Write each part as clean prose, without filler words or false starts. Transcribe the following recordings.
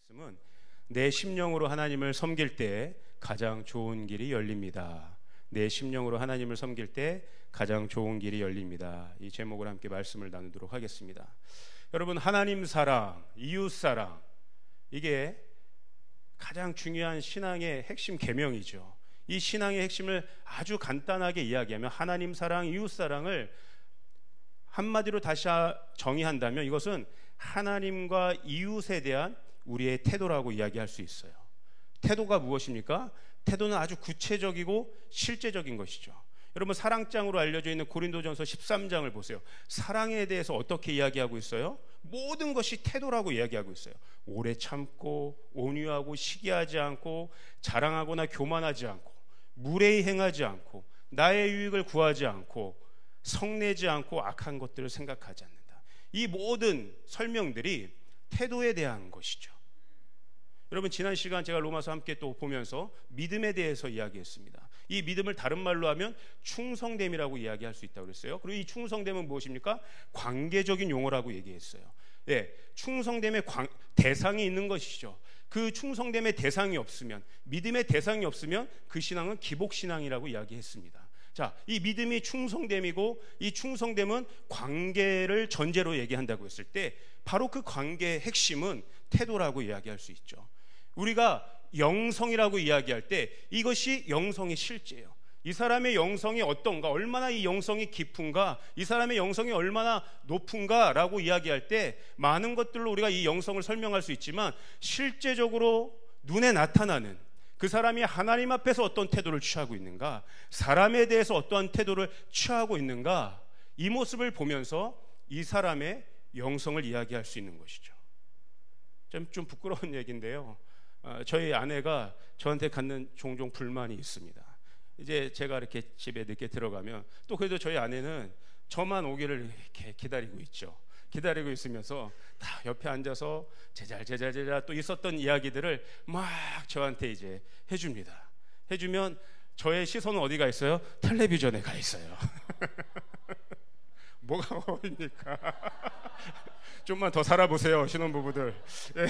말씀은 내 심령으로 하나님을 섬길 때 가장 좋은 길이 열립니다. 내 심령으로 하나님을 섬길 때 가장 좋은 길이 열립니다. 이 제목을 함께 말씀을 나누도록 하겠습니다. 여러분, 하나님 사랑, 이웃 사랑, 이게 가장 중요한 신앙의 핵심 계명이죠. 이 신앙의 핵심을 아주 간단하게 이야기하면 하나님 사랑, 이웃 사랑을 한마디로 다시 정의한다면 이것은 하나님과 이웃에 대한 우리의 태도라고 이야기할 수 있어요. 태도가 무엇입니까? 태도는 아주 구체적이고 실제적인 것이죠. 여러분, 사랑장으로 알려져 있는 고린도전서 13장을 보세요. 사랑에 대해서 어떻게 이야기하고 있어요? 모든 것이 태도라고 이야기하고 있어요. 오래 참고, 온유하고, 시기하지 않고, 자랑하거나 교만하지 않고, 무례히 행하지 않고, 나의 유익을 구하지 않고, 성내지 않고, 악한 것들을 생각하지 않는다. 이 모든 설명들이 태도에 대한 것이죠. 여러분, 지난 시간 제가 로마서 함께 또 보면서 믿음에 대해서 이야기했습니다. 이 믿음을 다른 말로 하면 충성됨이라고 이야기할 수 있다고 그랬어요. 그리고 이 충성됨은 무엇입니까? 관계적인 용어라고 얘기했어요. 충성됨의 대상이 있는 것이죠. 그 충성됨의 대상이 없으면, 믿음의 대상이 없으면 그 신앙은 기복신앙이라고 이야기했습니다. 자, 이 믿음이 충성됨이고 이 충성됨은 관계를 전제로 얘기한다고 했을 때 바로 그 관계의 핵심은 태도라고 이야기할 수 있죠. 우리가 영성이라고 이야기할 때 이것이 영성의 실제예요. 이 사람의 영성이 어떤가, 얼마나 이 영성이 깊은가, 이 사람의 영성이 얼마나 높은가라고 이야기할 때 많은 것들로 우리가 이 영성을 설명할 수 있지만 실제적으로 눈에 나타나는 그 사람이 하나님 앞에서 어떤 태도를 취하고 있는가, 사람에 대해서 어떠한 태도를 취하고 있는가, 이 모습을 보면서 이 사람의 영성을 이야기할 수 있는 것이죠. 좀 부끄러운 얘기인데요. 저희 아내가 저한테 갖는 종종 불만이 있습니다. 이제 제가 이렇게 집에 늦게 들어가면 또 그래도 저희 아내는 저만 오기를 이렇게 기다리고 있죠. 기다리고 있으면서 다 옆에 앉아서 제잘 또 있었던 이야기들을 막 저한테 이제 해줍니다. 해주면 저의 시선은 어디가 있어요? 텔레비전에 가 있어요. 뭐가 어딥니까? 좀만 더 살아보세요, 신혼부부들. 예.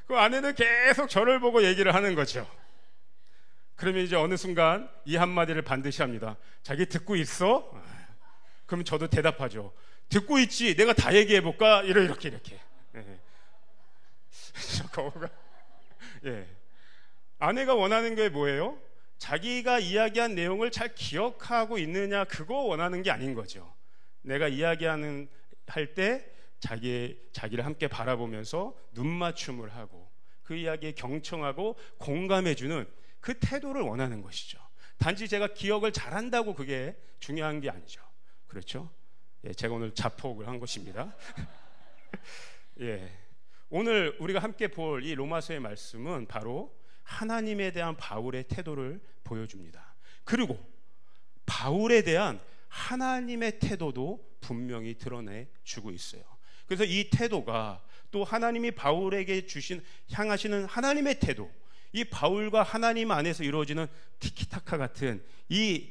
그 아내는 계속 저를 보고 얘기를 하는 거죠. 그러면 이제 어느 순간 이 한마디를 반드시 합니다. 자기 듣고 있어? 그럼 저도 대답하죠. 듣고 있지. 내가 다 얘기해볼까? 이렇게. 예. 예. 아내가 원하는 게 뭐예요? 자기가 이야기한 내용을 잘 기억하고 있느냐, 그거 원하는 게 아닌 거죠. 내가 이야기하는 할 때 자기를 함께 바라보면서 눈맞춤을 하고 그 이야기에 경청하고 공감해주는 그 태도를 원하는 것이죠. 단지 제가 기억을 잘한다고 그게 중요한 게 아니죠. 그렇죠? 예, 제가 오늘 자폭을 한 것입니다. 예, 오늘 우리가 함께 볼 이 로마서의 말씀은 바로 하나님에 대한 바울의 태도를 보여줍니다. 그리고 바울에 대한 하나님의 태도도 분명히 드러내주고 있어요. 그래서 이 태도가 또 하나님이 바울에게 향하시는 하나님의 태도, 이 바울과 하나님 안에서 이루어지는 티키타카 같은 이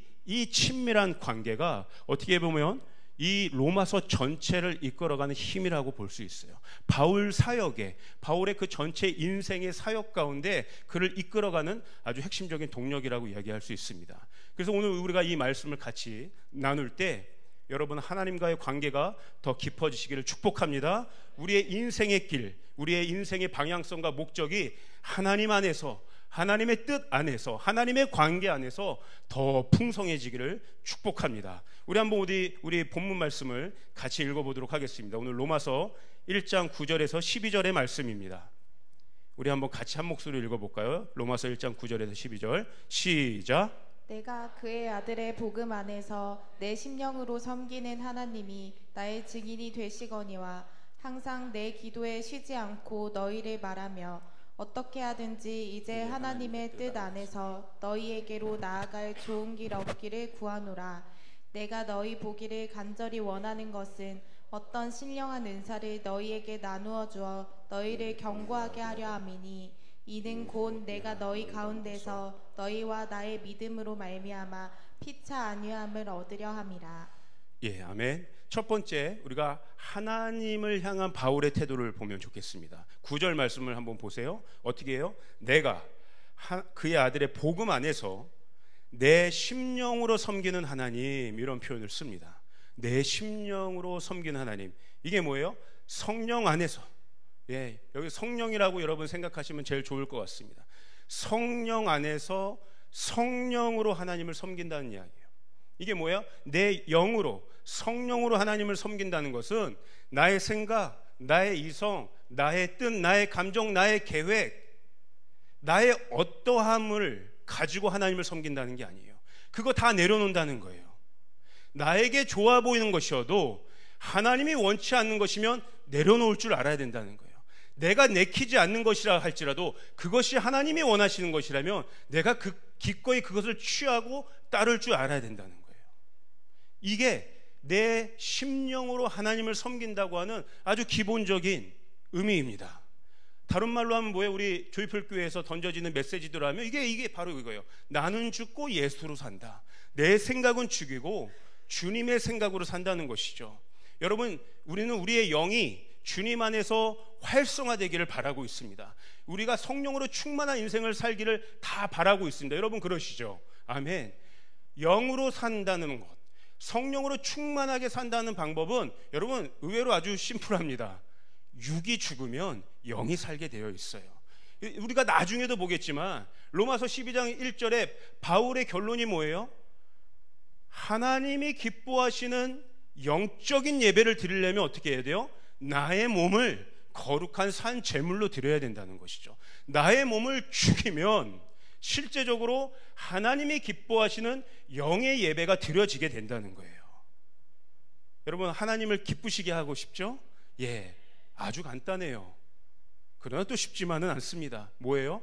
친밀한 관계가 어떻게 보면 이 로마서 전체를 이끌어가는 힘이라고 볼 수 있어요. 바울의 그 전체 인생의 사역 가운데 그를 이끌어가는 아주 핵심적인 동력이라고 이야기할 수 있습니다. 그래서 오늘 우리가 이 말씀을 같이 나눌 때 여러분, 하나님과의 관계가 더 깊어지시기를 축복합니다. 우리의 인생의 길, 우리의 인생의 방향성과 목적이 하나님 안에서, 하나님의 뜻 안에서, 하나님의 관계 안에서 더 풍성해지기를 축복합니다. 우리 한번 우리 본문 말씀을 같이 읽어보도록 하겠습니다. 오늘 로마서 1장 9절에서 12절의 말씀입니다. 우리 한번 같이 한 목소리로 읽어볼까요? 로마서 1장 9절에서 12절 시작. 내가 그의 아들의 복음 안에서 내 심령으로 섬기는 하나님이 나의 증인이 되시거니와 항상 내 기도에 쉬지 않고 너희를 말하며 어떻게 하든지 이제 하나님의 뜻 안에서 너희에게로 나아갈 좋은 길 없기를 구하노라. 내가 너희 보기를 간절히 원하는 것은 어떤 신령한 은사를 너희에게 나누어 주어 너희를 견고하게 하려 함이니 이는 곧 내가 너희 가운데서 너희와 나의 믿음으로 말미암아 피차 안위함을 얻으려 함이라. 예, 아멘. 첫 번째, 우리가 하나님을 향한 바울의 태도를 보면 좋겠습니다. 9절 말씀을 한번 보세요. 어떻게 해요? 내가 그의 아들의 복음 안에서 내 심령으로 섬기는 하나님, 이런 표현을 씁니다. 내 심령으로 섬기는 하나님, 이게 뭐예요? 성령 안에서. 여기 성령이라고 여러분 생각하시면 제일 좋을 것 같습니다. 성령 안에서 성령으로 하나님을 섬긴다는 이야기예요. 이게 뭐야? 내 영으로, 성령으로 하나님을 섬긴다는 것은 나의 생각, 나의 이성, 나의 뜻, 나의 감정, 나의 계획, 나의 어떠함을 가지고 하나님을 섬긴다는 게 아니에요. 그거 다 내려놓는다는 거예요. 나에게 좋아 보이는 것이어도 하나님이 원치 않는 것이면 내려놓을 줄 알아야 된다는 거예요. 내가 내키지 않는 것이라 할지라도 그것이 하나님이 원하시는 것이라면 내가 기꺼이 그것을 취하고 따를 줄 알아야 된다는 거예요. 이게 내 심령으로 하나님을 섬긴다고 하는 아주 기본적인 의미입니다. 다른 말로 하면 뭐예요? 우리 조이풀 교회에서 던져지는 메시지들 하면 이게 바로 이거예요. 나는 죽고 예수로 산다. 내 생각은 죽이고 주님의 생각으로 산다는 것이죠. 여러분, 우리는 우리의 영이 주님 안에서 활성화되기를 바라고 있습니다. 우리가 성령으로 충만한 인생을 살기를 다 바라고 있습니다. 여러분 그러시죠? 아멘. 영으로 산다는 것, 성령으로 충만하게 산다는 방법은 여러분 의외로 아주 심플합니다. 육이 죽으면 영이 살게 되어 있어요. 우리가 나중에도 보겠지만 로마서 12장 1절에 바울의 결론이 뭐예요? 하나님이 기뻐하시는 영적인 예배를 드리려면 어떻게 해야 돼요? 나의 몸을 거룩한 산 제물로 드려야 된다는 것이죠. 나의 몸을 죽이면 실제적으로 하나님이 기뻐하시는 영의 예배가 드려지게 된다는 거예요. 여러분, 하나님을 기쁘시게 하고 싶죠? 아주 간단해요. 그러나 또 쉽지만은 않습니다. 뭐예요?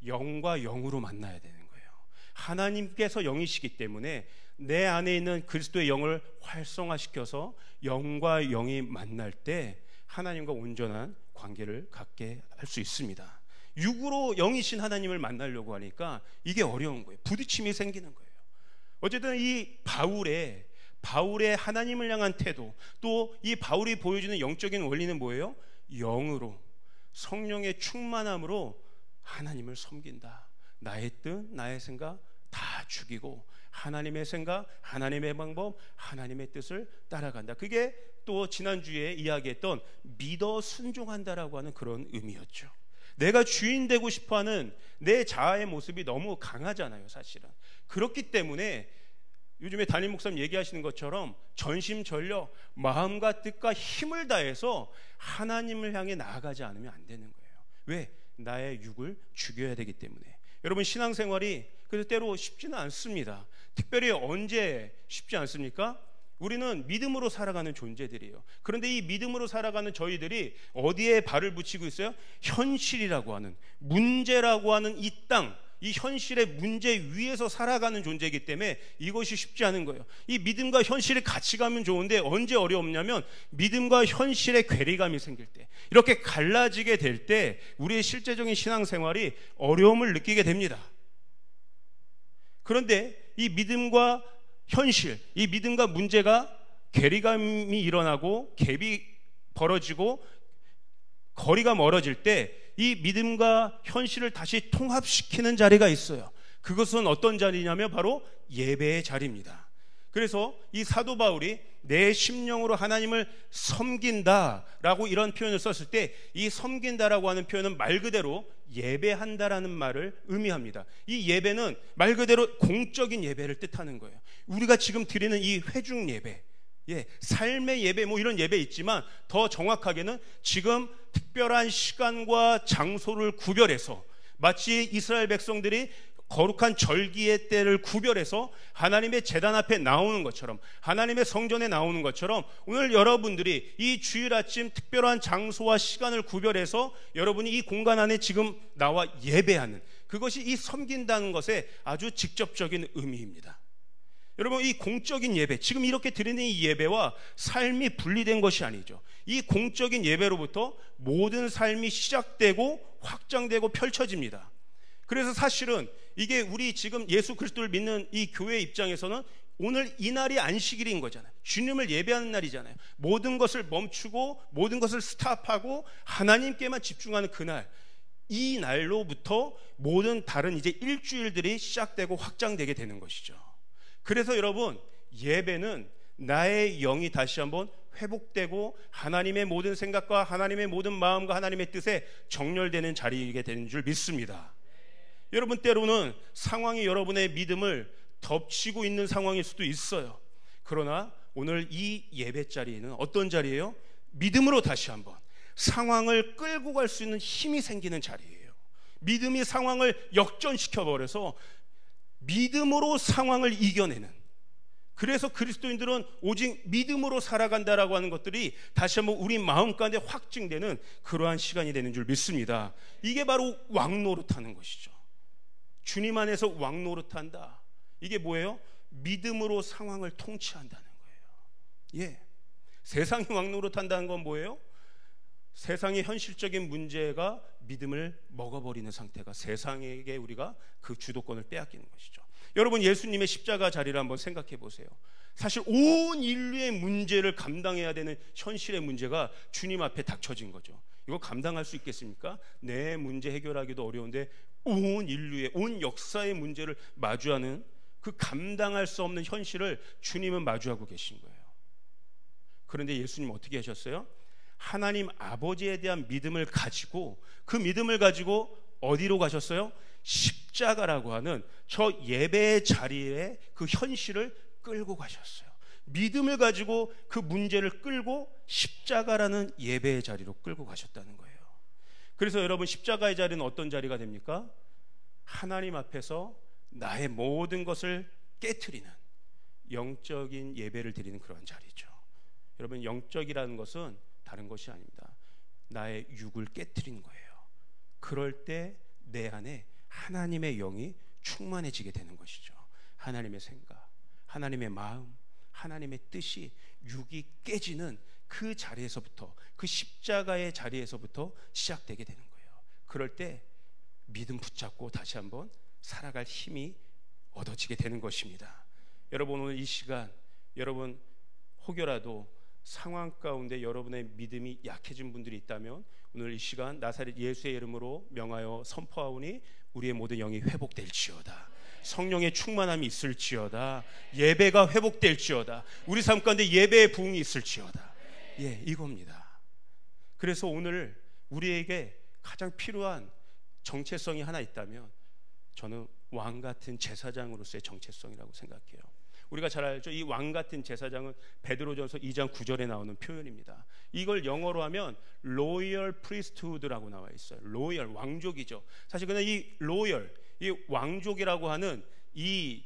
영과 영으로 만나야 되는 거예요. 하나님께서 영이시기 때문에 내 안에 있는 그리스도의 영을 활성화시켜서 영과 영이 만날 때 하나님과 온전한 관계를 갖게 할 수 있습니다. 육으로 영이신 하나님을 만나려고 하니까 이게 어려운 거예요. 부딪힘이 생기는 거예요. 어쨌든 이 바울의 하나님을 향한 태도, 또 이 바울이 보여주는 영적인 원리는 뭐예요? 영으로, 성령의 충만함으로 하나님을 섬긴다. 나의 뜻, 나의 생각 다 죽이고 하나님의 생각, 하나님의 방법, 하나님의 뜻을 따라간다. 그게 또 지난주에 이야기했던 믿어 순종한다라고 하는 그런 의미였죠. 내가 주인 되고 싶어하는 내 자아의 모습이 너무 강하잖아요, 사실은. 그렇기 때문에 요즘에 담임 목사님 얘기하시는 것처럼 전심전력, 마음과 뜻과 힘을 다해서 하나님을 향해 나아가지 않으면 안 되는 거예요. 왜? 나의 육을 죽여야 되기 때문에. 여러분, 신앙생활이 그래서 때로 쉽지는 않습니다. 특별히 언제 쉽지 않습니까? 우리는 믿음으로 살아가는 존재들이에요. 그런데 이 믿음으로 살아가는 저희들이 어디에 발을 붙이고 있어요? 현실이라고 하는, 문제라고 하는 이 땅, 이 현실의 문제 위에서 살아가는 존재이기 때문에 이것이 쉽지 않은 거예요. 이 믿음과 현실이 같이 가면 좋은데 언제 어려웠냐면 믿음과 현실의 괴리감이 생길 때, 이렇게 갈라지게 될 때 우리의 실제적인 신앙생활이 어려움을 느끼게 됩니다. 그런데 이 믿음과 현실, 이 믿음과 문제가 괴리감이 일어나고 갭이 벌어지고 거리가 멀어질 때 이 믿음과 현실을 다시 통합시키는 자리가 있어요. 그것은 어떤 자리냐면 바로 예배의 자리입니다. 그래서 이 사도 바울이 내 심령으로 하나님을 섬긴다라고 이런 표현을 썼을 때 이 섬긴다라고 하는 표현은 말 그대로 예배한다라는 말을 의미합니다. 이 예배는 말 그대로 공적인 예배를 뜻하는 거예요. 우리가 지금 드리는 이 회중 예배, 삶의 예배, 뭐 이런 예배 있지만 더 정확하게는 지금 특별한 시간과 장소를 구별해서 마치 이스라엘 백성들이 거룩한 절기의 때를 구별해서 하나님의 제단 앞에 나오는 것처럼, 하나님의 성전에 나오는 것처럼 오늘 여러분들이 이 주일 아침 특별한 장소와 시간을 구별해서 여러분이 이 공간 안에 지금 나와 예배하는, 그것이 이 섬긴다는 것의 아주 직접적인 의미입니다. 여러분, 이 공적인 예배, 지금 이렇게 드리는 이 예배와 삶이 분리된 것이 아니죠. 이 공적인 예배로부터 모든 삶이 시작되고 확장되고 펼쳐집니다. 그래서 사실은 이게 우리 지금 예수 그리스도를 믿는 이 교회 입장에서는 오늘 이 날이 안식일인 거잖아요. 주님을 예배하는 날이잖아요. 모든 것을 멈추고 모든 것을 스탑하고 하나님께만 집중하는 그날, 이 날로부터 모든 다른 이제 일주일들이 시작되고 확장되게 되는 것이죠. 그래서 여러분, 예배는 나의 영이 다시 한번 회복되고 하나님의 모든 생각과 하나님의 모든 마음과 하나님의 뜻에 정렬되는 자리이게 되는 줄 믿습니다. 여러분, 때로는 상황이 여러분의 믿음을 덮치고 있는 상황일 수도 있어요. 그러나 오늘 이 예배 자리는 어떤 자리예요? 믿음으로 다시 한번 상황을 끌고 갈 수 있는 힘이 생기는 자리예요. 믿음이 상황을 역전시켜버려서 믿음으로 상황을 이겨내는, 그래서 그리스도인들은 오직 믿음으로 살아간다라고 하는 것들이 다시 한번 우리 마음 가운데 확증되는 그러한 시간이 되는 줄 믿습니다. 이게 바로 왕노릇하는 것이죠. 주님 안에서 왕노릇한다. 이게 뭐예요? 믿음으로 상황을 통치한다는 거예요. 예. 세상이 왕노릇한다는 건 뭐예요? 세상의 현실적인 문제가 믿음을 먹어버리는 상태가, 세상에게 우리가 그 주도권을 빼앗기는 것이죠. 여러분, 예수님의 십자가 자리를 한번 생각해 보세요. 사실 온 인류의 문제를 감당해야 되는 현실의 문제가 주님 앞에 닥쳐진 거죠. 이거 감당할 수 있겠습니까? 내 문제 해결하기도 어려운데 온 인류의, 온 역사의 문제를 마주하는 그 감당할 수 없는 현실을 주님은 마주하고 계신 거예요. 그런데 예수님 어떻게 하셨어요? 하나님 아버지에 대한 믿음을 가지고, 그 믿음을 가지고 어디로 가셨어요? 십자가라고 하는 저 예배의 자리에 그 현실을 끌고 가셨어요. 믿음을 가지고 그 문제를 끌고 십자가라는 예배의 자리로 끌고 가셨다는 거예요. 그래서 여러분, 십자가의 자리는 어떤 자리가 됩니까? 하나님 앞에서 나의 모든 것을 깨트리는 영적인 예배를 드리는 그런 자리죠. 여러분, 영적이라는 것은 다른 것이 아닙니다. 나의 육을 깨트리는 거예요. 그럴 때 내 안에 하나님의 영이 충만해지게 되는 것이죠. 하나님의 생각, 하나님의 마음, 하나님의 뜻이 육이 깨지는 그 자리에서부터, 그 십자가의 자리에서부터 시작되게 되는 거예요. 그럴 때 믿음 붙잡고 다시 한번 살아갈 힘이 얻어지게 되는 것입니다. 여러분, 오늘 이 시간, 여러분 혹여라도 상황 가운데 여러분의 믿음이 약해진 분들이 있다면 오늘 이 시간 나사렛 예수의 이름으로 명하여 선포하오니 우리의 모든 영이 회복될지어다. 성령의 충만함이 있을지어다. 예배가 회복될지어다. 우리 삶 가운데 예배의 부흥이 있을지어다. 예, 이겁니다. 그래서 오늘 우리에게 가장 필요한 정체성이 하나 있다면 저는 왕 같은 제사장으로서의 정체성이라고 생각해요. 우리가 잘 알죠. 이 왕 같은 제사장은 베드로전서 2장 9절에 나오는 표현입니다. 이걸 영어로 하면 로열 프리스트후드라고 나와 있어요. 로열, 왕족이죠. 사실 근데 이 로열, 이 왕족이라고 하는 이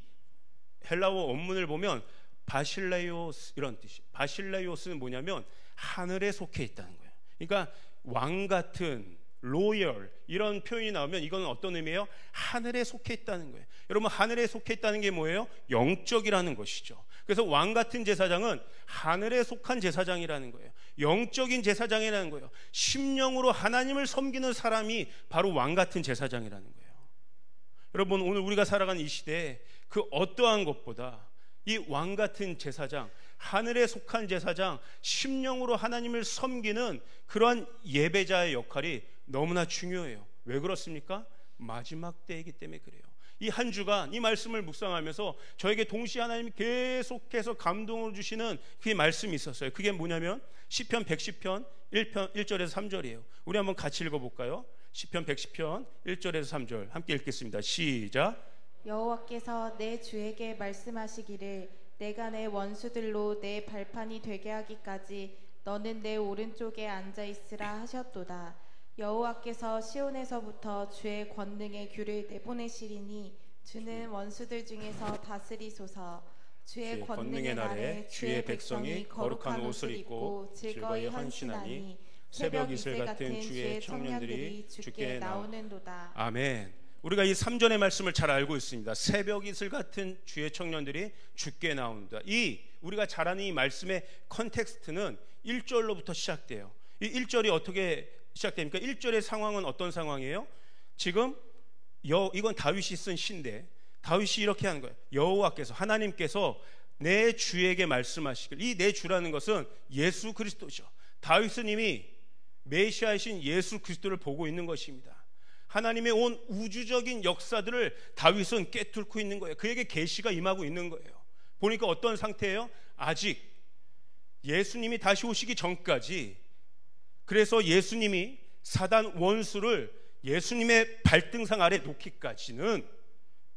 헬라어 원문을 보면 바실레이오스, 이런 뜻이. 바실레이오스는 뭐냐면 하늘에 속해 있다는 거예요. 그러니까 왕 같은, 로열, 이런 표현이 나오면 이건 어떤 의미예요? 하늘에 속해 있다는 거예요. 여러분, 하늘에 속해 있다는 게 뭐예요? 영적이라는 것이죠. 그래서 왕 같은 제사장은 하늘에 속한 제사장이라는 거예요. 영적인 제사장이라는 거예요. 심령으로 하나님을 섬기는 사람이 바로 왕 같은 제사장이라는 거예요. 여러분, 오늘 우리가 살아가는 이 시대에 그 어떠한 것보다 이 왕 같은 제사장, 하늘에 속한 제사장, 심령으로 하나님을 섬기는 그러한 예배자의 역할이 너무나 중요해요. 왜 그렇습니까? 마지막 때이기 때문에 그래요. 이 한 주간 이 말씀을 묵상하면서 저에게 동시에 하나님이 계속해서 감동을 주시는 그 말씀이 있었어요. 그게 뭐냐면 시편 110편 1절에서 3절이에요. 우리 한번 같이 읽어볼까요? 시편 110편 1절에서 3절 함께 읽겠습니다. 시작. 여호와께서 내 주에게 말씀하시기를 내가 내 원수들로 내 발판이 되게 하기까지 너는 내 오른쪽에 앉아있으라 하셨도다. 여호와께서 시온에서부터 주의 권능의 규를 내보내시리니 주는 원수들 중에서 다스리소서. 주의 권능의 날에 주의 백성이 거룩한 옷을 입고 즐거이 헌신하니 새벽 이슬 같은 주의 청년들이 주께 나오는도다. 아멘. 우리가 이 3절의 말씀을 잘 알고 있습니다. 새벽 이슬 같은 주의 청년들이 주께 나오는도다. 이 우리가 잘 아는 이 말씀의 컨텍스트는 1절로부터 시작돼요. 이 1절이 어떻게 시작됩니까? 1절의 상황은 어떤 상황이에요? 지금 이건 다윗이 쓴 시인데 다윗이 이렇게 하는 거예요. 여호와께서, 하나님께서 내 주에게 말씀하시길. 이 내 주라는 것은 예수 그리스도죠. 다윗은 이미 메시아이신 예수 그리스도를 보고 있는 것입니다. 하나님의 온 우주적인 역사들을 다윗은 꿰뚫고 있는 거예요. 그에게 계시가 임하고 있는 거예요. 보니까 어떤 상태예요? 아직 예수님이 다시 오시기 전까지, 그래서 예수님이 사단 원수를 예수님의 발등상 아래 놓기까지는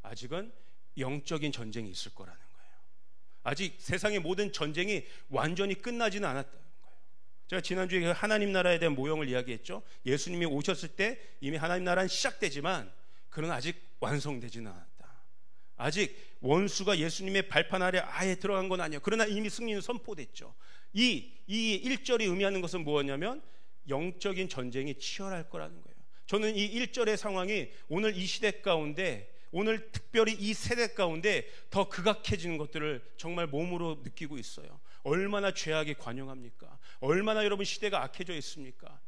아직은 영적인 전쟁이 있을 거라는 거예요. 아직 세상의 모든 전쟁이 완전히 끝나지는 않았다는 거예요. 제가 지난주에 하나님 나라에 대한 모형을 이야기했죠. 예수님이 오셨을 때 이미 하나님 나라는 시작되지만 그는 아직 완성되지는 않았다. 아직 원수가 예수님의 발판 아래 아예 들어간 건 아니에요. 그러나 이미 승리는 선포됐죠. 이 1절이 의미하는 것은 무엇이냐면 영적인 전쟁이 치열할 거라는 거예요. 저는 이 1절의 상황이 오늘 이 시대 가운데, 오늘 특별히 이 세대 가운데 더 극악해지는 것들을 정말 몸으로 느끼고 있어요. 얼마나 죄악이 관영합니까? 얼마나 여러분 시대가 악해져 있습니까?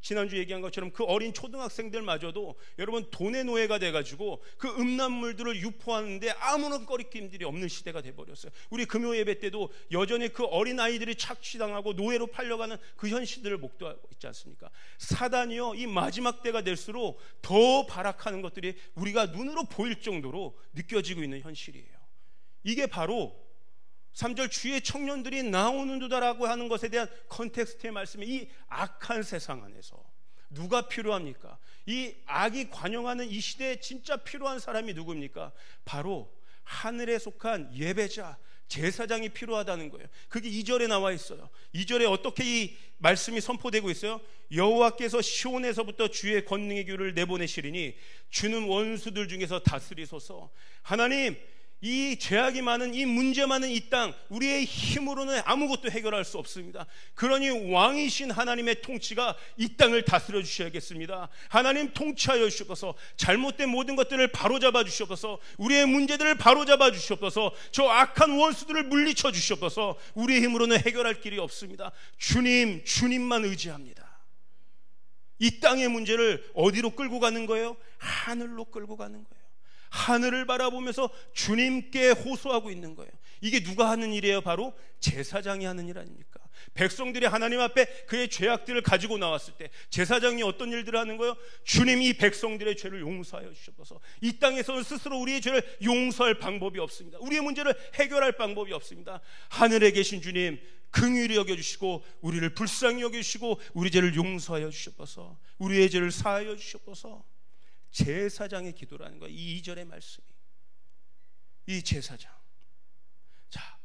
지난주 얘기한 것처럼 그 어린 초등학생들마저도 여러분 돈의 노예가 돼가지고 그 음란물들을 유포하는데 아무런 거리낌들이 없는 시대가 돼버렸어요. 우리 금요 예배 때도 여전히 그 어린 아이들이 착취당하고 노예로 팔려가는 그 현실들을 목도하고 있지 않습니까? 사단이요, 이 마지막 때가 될수록 더 발악하는 것들이 우리가 눈으로 보일 정도로 느껴지고 있는 현실이에요. 이게 바로 3절 주의 청년들이 나오는도다라고 하는 것에 대한 컨텍스트의 말씀이, 이 악한 세상 안에서 누가 필요합니까? 이 악이 관영하는 이 시대에 진짜 필요한 사람이 누굽니까? 바로 하늘에 속한 예배자, 제사장이 필요하다는 거예요. 그게 2절에 나와 있어요. 2절에 어떻게 이 말씀이 선포되고 있어요? 여호와께서 시온에서부터 주의 권능의 규를 내보내시리니 주는 원수들 중에서 다스리소서. 하나님, 이 죄악이 많은, 이 문제 많은 이 땅, 우리의 힘으로는 아무것도 해결할 수 없습니다. 그러니 왕이신 하나님의 통치가 이 땅을 다스려 주셔야겠습니다. 하나님 통치하여 주시옵소서. 잘못된 모든 것들을 바로잡아 주시옵소서. 우리의 문제들을 바로잡아 주시옵소서. 저 악한 원수들을 물리쳐 주시옵소서. 우리의 힘으로는 해결할 길이 없습니다. 주님만 의지합니다. 이 땅의 문제를 어디로 끌고 가는 거예요? 하늘로 끌고 가는 거예요. 하늘을 바라보면서 주님께 호소하고 있는 거예요. 이게 누가 하는 일이에요? 바로 제사장이 하는 일 아닙니까? 백성들이 하나님 앞에 그의 죄악들을 가지고 나왔을 때 제사장이 어떤 일들을 하는 거예요? 주님, 이 백성들의 죄를 용서하여 주셔서. 이 땅에서는 스스로 우리의 죄를 용서할 방법이 없습니다. 우리의 문제를 해결할 방법이 없습니다. 하늘에 계신 주님, 긍휼히 여겨주시고 우리를 불쌍히 여겨주시고 우리 죄를 용서하여 주셔서, 우리의 죄를 사하여 주셔서. 제사장의 기도라는 거예요. 이 2절의 말씀이, 이 제사장. 자,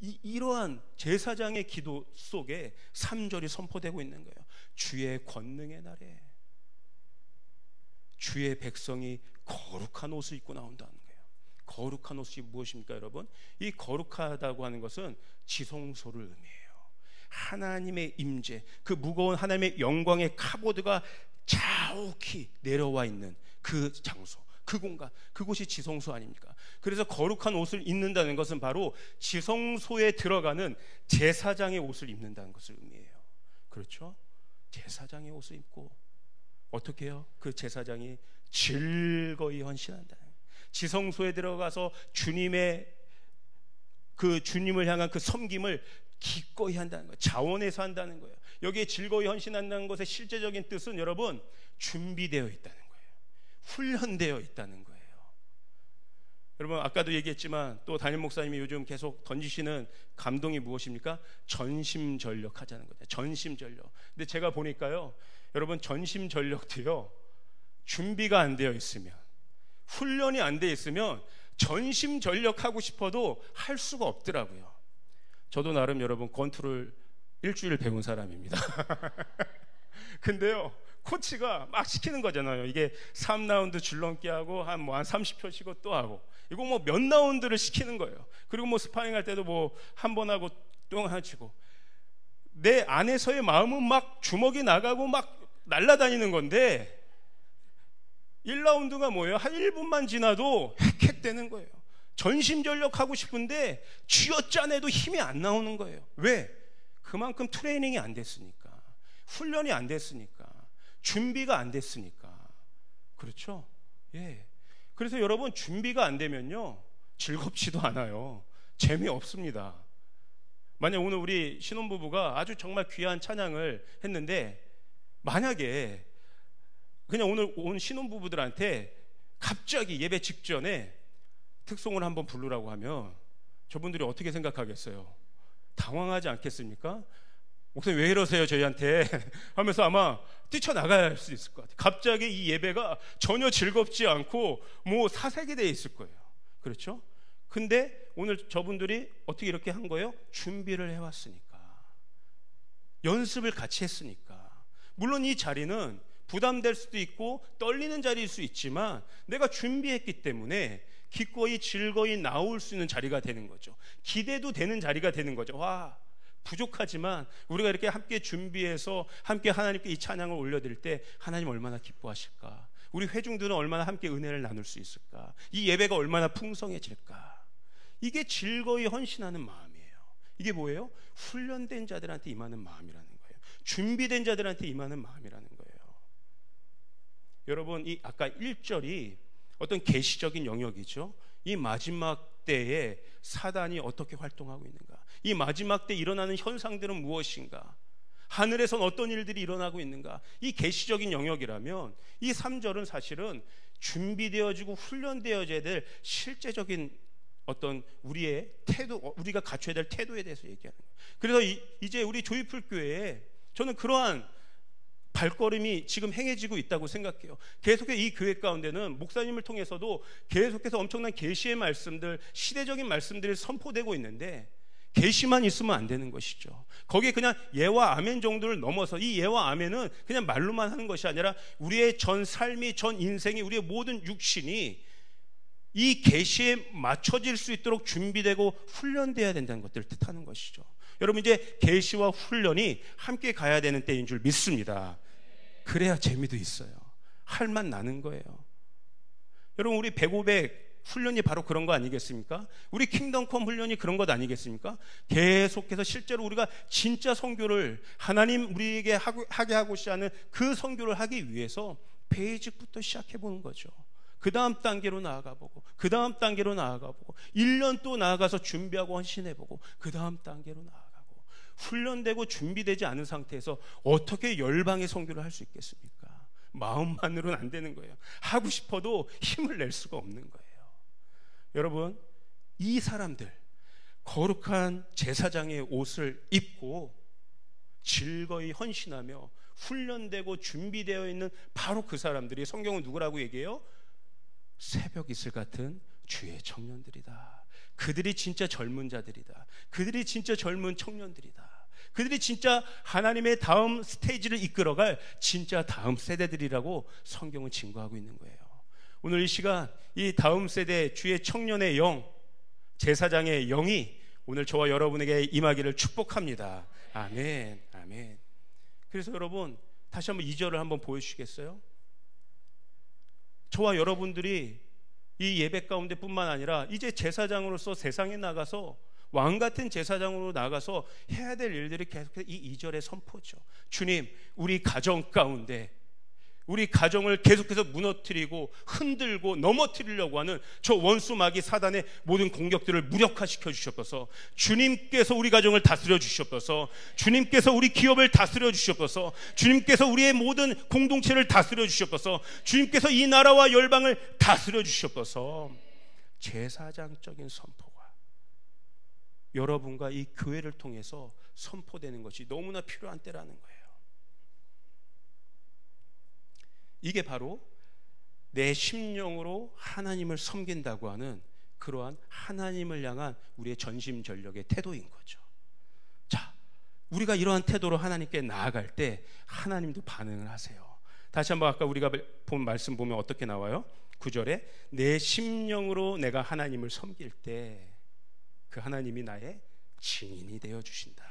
이러한 제사장의 기도 속에 3절이 선포되고 있는 거예요. 주의 권능의 날에 주의 백성이 거룩한 옷을 입고 나온다는 거예요. 거룩한 옷이 무엇입니까, 여러분? 이 거룩하다고 하는 것은 지성소를 의미해요. 하나님의 임재, 그 무거운 하나님의 영광의 카보드가 자욱히 내려와 있는 그 장소, 그 공간, 그곳이 지성소 아닙니까? 그래서 거룩한 옷을 입는다는 것은 바로 지성소에 들어가는 제사장의 옷을 입는다는 것을 의미해요. 그렇죠? 제사장의 옷을 입고 어떻게 해요? 그 제사장이 즐거이 헌신한다. 지성소에 들어가서 주님을 향한 그 섬김을 기꺼이 한다는 거예요. 자원해서 한다는 거예요. 여기에 즐거이 헌신한다는 것의 실제적인 뜻은 여러분, 준비되어 있다는 거예요. 훈련되어 있다는 거예요. 여러분, 아까도 얘기했지만 또 담임 목사님이 요즘 계속 던지시는 감동이 무엇입니까? 전심전력 하자는 거예요. 전심전력. 근데 제가 보니까요, 여러분, 전심전력도요, 준비가 안 되어 있으면, 훈련이 안 되어 있으면 전심전력 하고 싶어도 할 수가 없더라고요. 저도 나름 여러분 권투를 일주일 배운 사람입니다. 근데요, 코치가 막 시키는 거잖아요. 이게 3라운드 줄넘기 하고 한 30초 쉬고 또 하고, 이거 뭐 몇 라운드를 시키는 거예요. 그리고 뭐 스파링 할 때도 뭐 한 번 하고 또 한 치고, 내 안에서의 마음은 막 주먹이 나가고 막 날아다니는 건데 1라운드가 뭐예요? 한 1분만 지나도 헥헥대는 거예요. 전심전력 하고 싶은데 쥐어짜내도 힘이 안 나오는 거예요. 왜? 그만큼 트레이닝이 안 됐으니까, 훈련이 안 됐으니까, 준비가 안 됐으니까. 그렇죠? 예. 그래서 여러분, 준비가 안 되면요, 즐겁지도 않아요. 재미없습니다. 만약 오늘 우리 신혼부부가 아주 정말 귀한 찬양을 했는데 만약에 그냥 오늘 온 신혼부부들한테 갑자기 예배 직전에 특송을 한번 부르라고 하면 저분들이 어떻게 생각하겠어요? 당황하지 않겠습니까? 목사님 왜 이러세요 저희한테 하면서 아마 뛰쳐나갈 수 있을 것 같아요. 갑자기 이 예배가 전혀 즐겁지 않고 뭐 사색이 되어 있을 거예요. 그렇죠? 근데 오늘 저분들이 어떻게 이렇게 한 거예요? 준비를 해왔으니까, 연습을 같이 했으니까. 물론 이 자리는 부담될 수도 있고 떨리는 자리일 수 있지만 내가 준비했기 때문에 기꺼이 즐거이 나올 수 있는 자리가 되는 거죠. 기대도 되는 자리가 되는 거죠. 와, 부족하지만 우리가 이렇게 함께 준비해서 함께 하나님께 이 찬양을 올려드릴 때 하나님 얼마나 기뻐하실까, 우리 회중들은 얼마나 함께 은혜를 나눌 수 있을까, 이 예배가 얼마나 풍성해질까. 이게 즐거이 헌신하는 마음이에요. 이게 뭐예요? 훈련된 자들한테 임하는 마음이라는 거예요. 준비된 자들한테 임하는 마음이라는 거예요. 여러분, 이 아까 1절이 어떤 계시적인 영역이죠. 이 마지막 때에 사단이 어떻게 활동하고 있는가, 이 마지막 때 일어나는 현상들은 무엇인가, 하늘에선 어떤 일들이 일어나고 있는가, 이 계시적인 영역이라면 이 3절은 사실은 준비되어지고 훈련되어져야 될 실제적인 어떤 우리의 태도, 우리가 갖춰야 될 태도에 대해서 얘기하는 거예요. 그래서 이제 우리 조이풀 교회에 저는 그러한 발걸음이 지금 행해지고 있다고 생각해요. 계속해서 이 교회 가운데는 목사님을 통해서도 계속해서 엄청난 계시의 말씀들, 시대적인 말씀들이 선포되고 있는데 계시만 있으면 안 되는 것이죠. 거기에 그냥 예와 아멘 정도를 넘어서, 이 예와 아멘은 그냥 말로만 하는 것이 아니라 우리의 전 삶이, 전 인생이, 우리의 모든 육신이 이 계시에 맞춰질 수 있도록 준비되고 훈련돼야 된다는 것들을 뜻하는 것이죠. 여러분, 이제 계시와 훈련이 함께 가야 되는 때인 줄 믿습니다. 그래야 재미도 있어요. 할 맛 나는 거예요. 여러분, 우리 100, 훈련이 바로 그런 거 아니겠습니까? 우리 킹덤컴 훈련이 그런 것 아니겠습니까? 계속해서 실제로 우리가 진짜 선교를 하나님 우리에게 하게 하고자 하는 그 선교를 하기 위해서 베이직부터 시작해 보는 거죠. 그 다음 단계로 나아가보고, 그 다음 단계로 나아가보고, 1년 또 나아가서 준비하고 헌신해보고, 그 다음 단계로 나아가고. 훈련되고 준비되지 않은 상태에서 어떻게 열방의 선교를 할 수 있겠습니까? 마음만으로는 안 되는 거예요. 하고 싶어도 힘을 낼 수가 없는 거예요. 여러분, 이 사람들, 거룩한 제사장의 옷을 입고 즐거이 헌신하며 훈련되고 준비되어 있는 바로 그 사람들이 성경은 누구라고 얘기해요? 새벽 이슬 같은 주의 청년들이다. 그들이 진짜 젊은 자들이다. 그들이 진짜 젊은 청년들이다. 그들이 진짜 하나님의 다음 스테이지를 이끌어갈 진짜 다음 세대들이라고 성경은 증거하고 있는 거예요. 오늘 이 시간 이 다음 세대 주의 청년의 영, 제사장의 영이 오늘 저와 여러분에게 임하기를 축복합니다. 아멘, 아멘. 그래서 여러분, 다시 한번 2절을 한번 보여주시겠어요? 저와 여러분들이 이 예배 가운데 뿐만 아니라 이제 제사장으로서 세상에 나가서 왕같은 제사장으로 나가서 해야 될 일들이 계속해서 이 2절의 선포죠. 주님, 우리 가정 가운데, 우리 가정을 계속해서 무너뜨리고 흔들고 넘어뜨리려고 하는 저 원수 마귀 사단의 모든 공격들을 무력화시켜 주시옵소서. 주님께서 우리 가정을 다스려 주시옵소서. 주님께서 우리 기업을 다스려 주시옵소서. 주님께서 우리의 모든 공동체를 다스려 주시옵소서. 주님께서 이 나라와 열방을 다스려 주시옵소서. 제사장적인 선포가 여러분과 이 교회를 통해서 선포되는 것이 너무나 필요한 때라는 거예요. 이게 바로 내 심령으로 하나님을 섬긴다고 하는 그러한 하나님을 향한 우리의 전심전력의 태도인 거죠. 자, 우리가 이러한 태도로 하나님께 나아갈 때 하나님도 반응을 하세요. 다시 한번 아까 우리가 본 말씀 보면 어떻게 나와요? 9절에 내 심령으로 내가 하나님을 섬길 때 그 하나님이 나의 증인이 되어 주신다.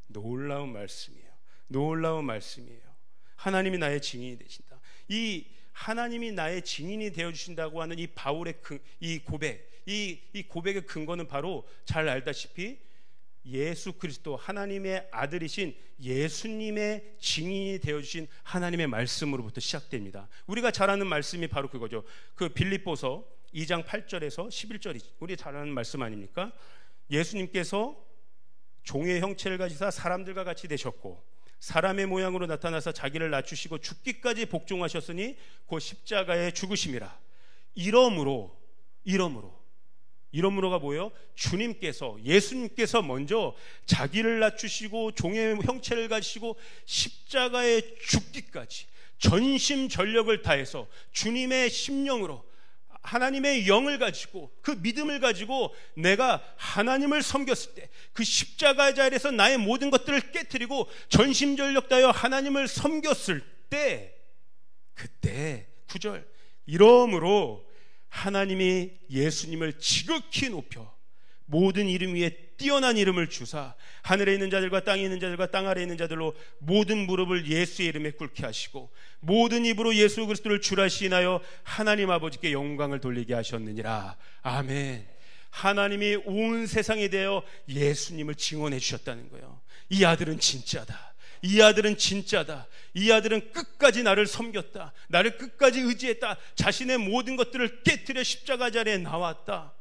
놀라운 말씀이에요. 놀라운 말씀이에요. 하나님이 나의 증인이 되신다. 이 하나님이 나의 증인이 되어 주신다고 하는 이 바울의 이 고백, 이 고백의 근거는 바로 잘 알다시피 예수 그리스도 하나님의 아들이신 예수님의 증인이 되어 주신 하나님의 말씀으로부터 시작됩니다. 우리가 잘 아는 말씀이 바로 그거죠. 그 빌립보서 2장 8절에서 11절이 우리 잘 아는 말씀 아닙니까? 예수님께서 종의 형체를 가지사 사람들과 같이 되셨고 사람의 모양으로 나타나서 자기를 낮추시고 죽기까지 복종하셨으니 곧 십자가에 죽으심이라. 이러므로가 뭐예요? 주님께서, 예수님께서 먼저 자기를 낮추시고 종의 형체를 가지시고 십자가에 죽기까지 전심전력을 다해서 주님의 심령으로 하나님의 영을 가지고 그 믿음을 가지고 내가 하나님을 섬겼을 때 그 십자가 자리에서 나의 모든 것들을 깨트리고 전심전력 다하여 하나님을 섬겼을 때, 그때 9절, 이러므로 하나님이 예수님을 지극히 높여 모든 이름 위에 뛰어난 이름을 주사 하늘에 있는 자들과 땅에 있는 자들과 땅 아래에 있는 자들로 모든 무릎을 예수의 이름에 꿇게 하시고 모든 입으로 예수 그리스도를 주라 시인하여 하나님 아버지께 영광을 돌리게 하셨느니라. 아멘. 하나님이 온 세상에 대하여 예수님을 증언해 주셨다는 거예요. 이 아들은 진짜다. 이 아들은 진짜다. 이 아들은 끝까지 나를 섬겼다. 나를 끝까지 의지했다. 자신의 모든 것들을 깨트려 십자가 자리에 나왔다.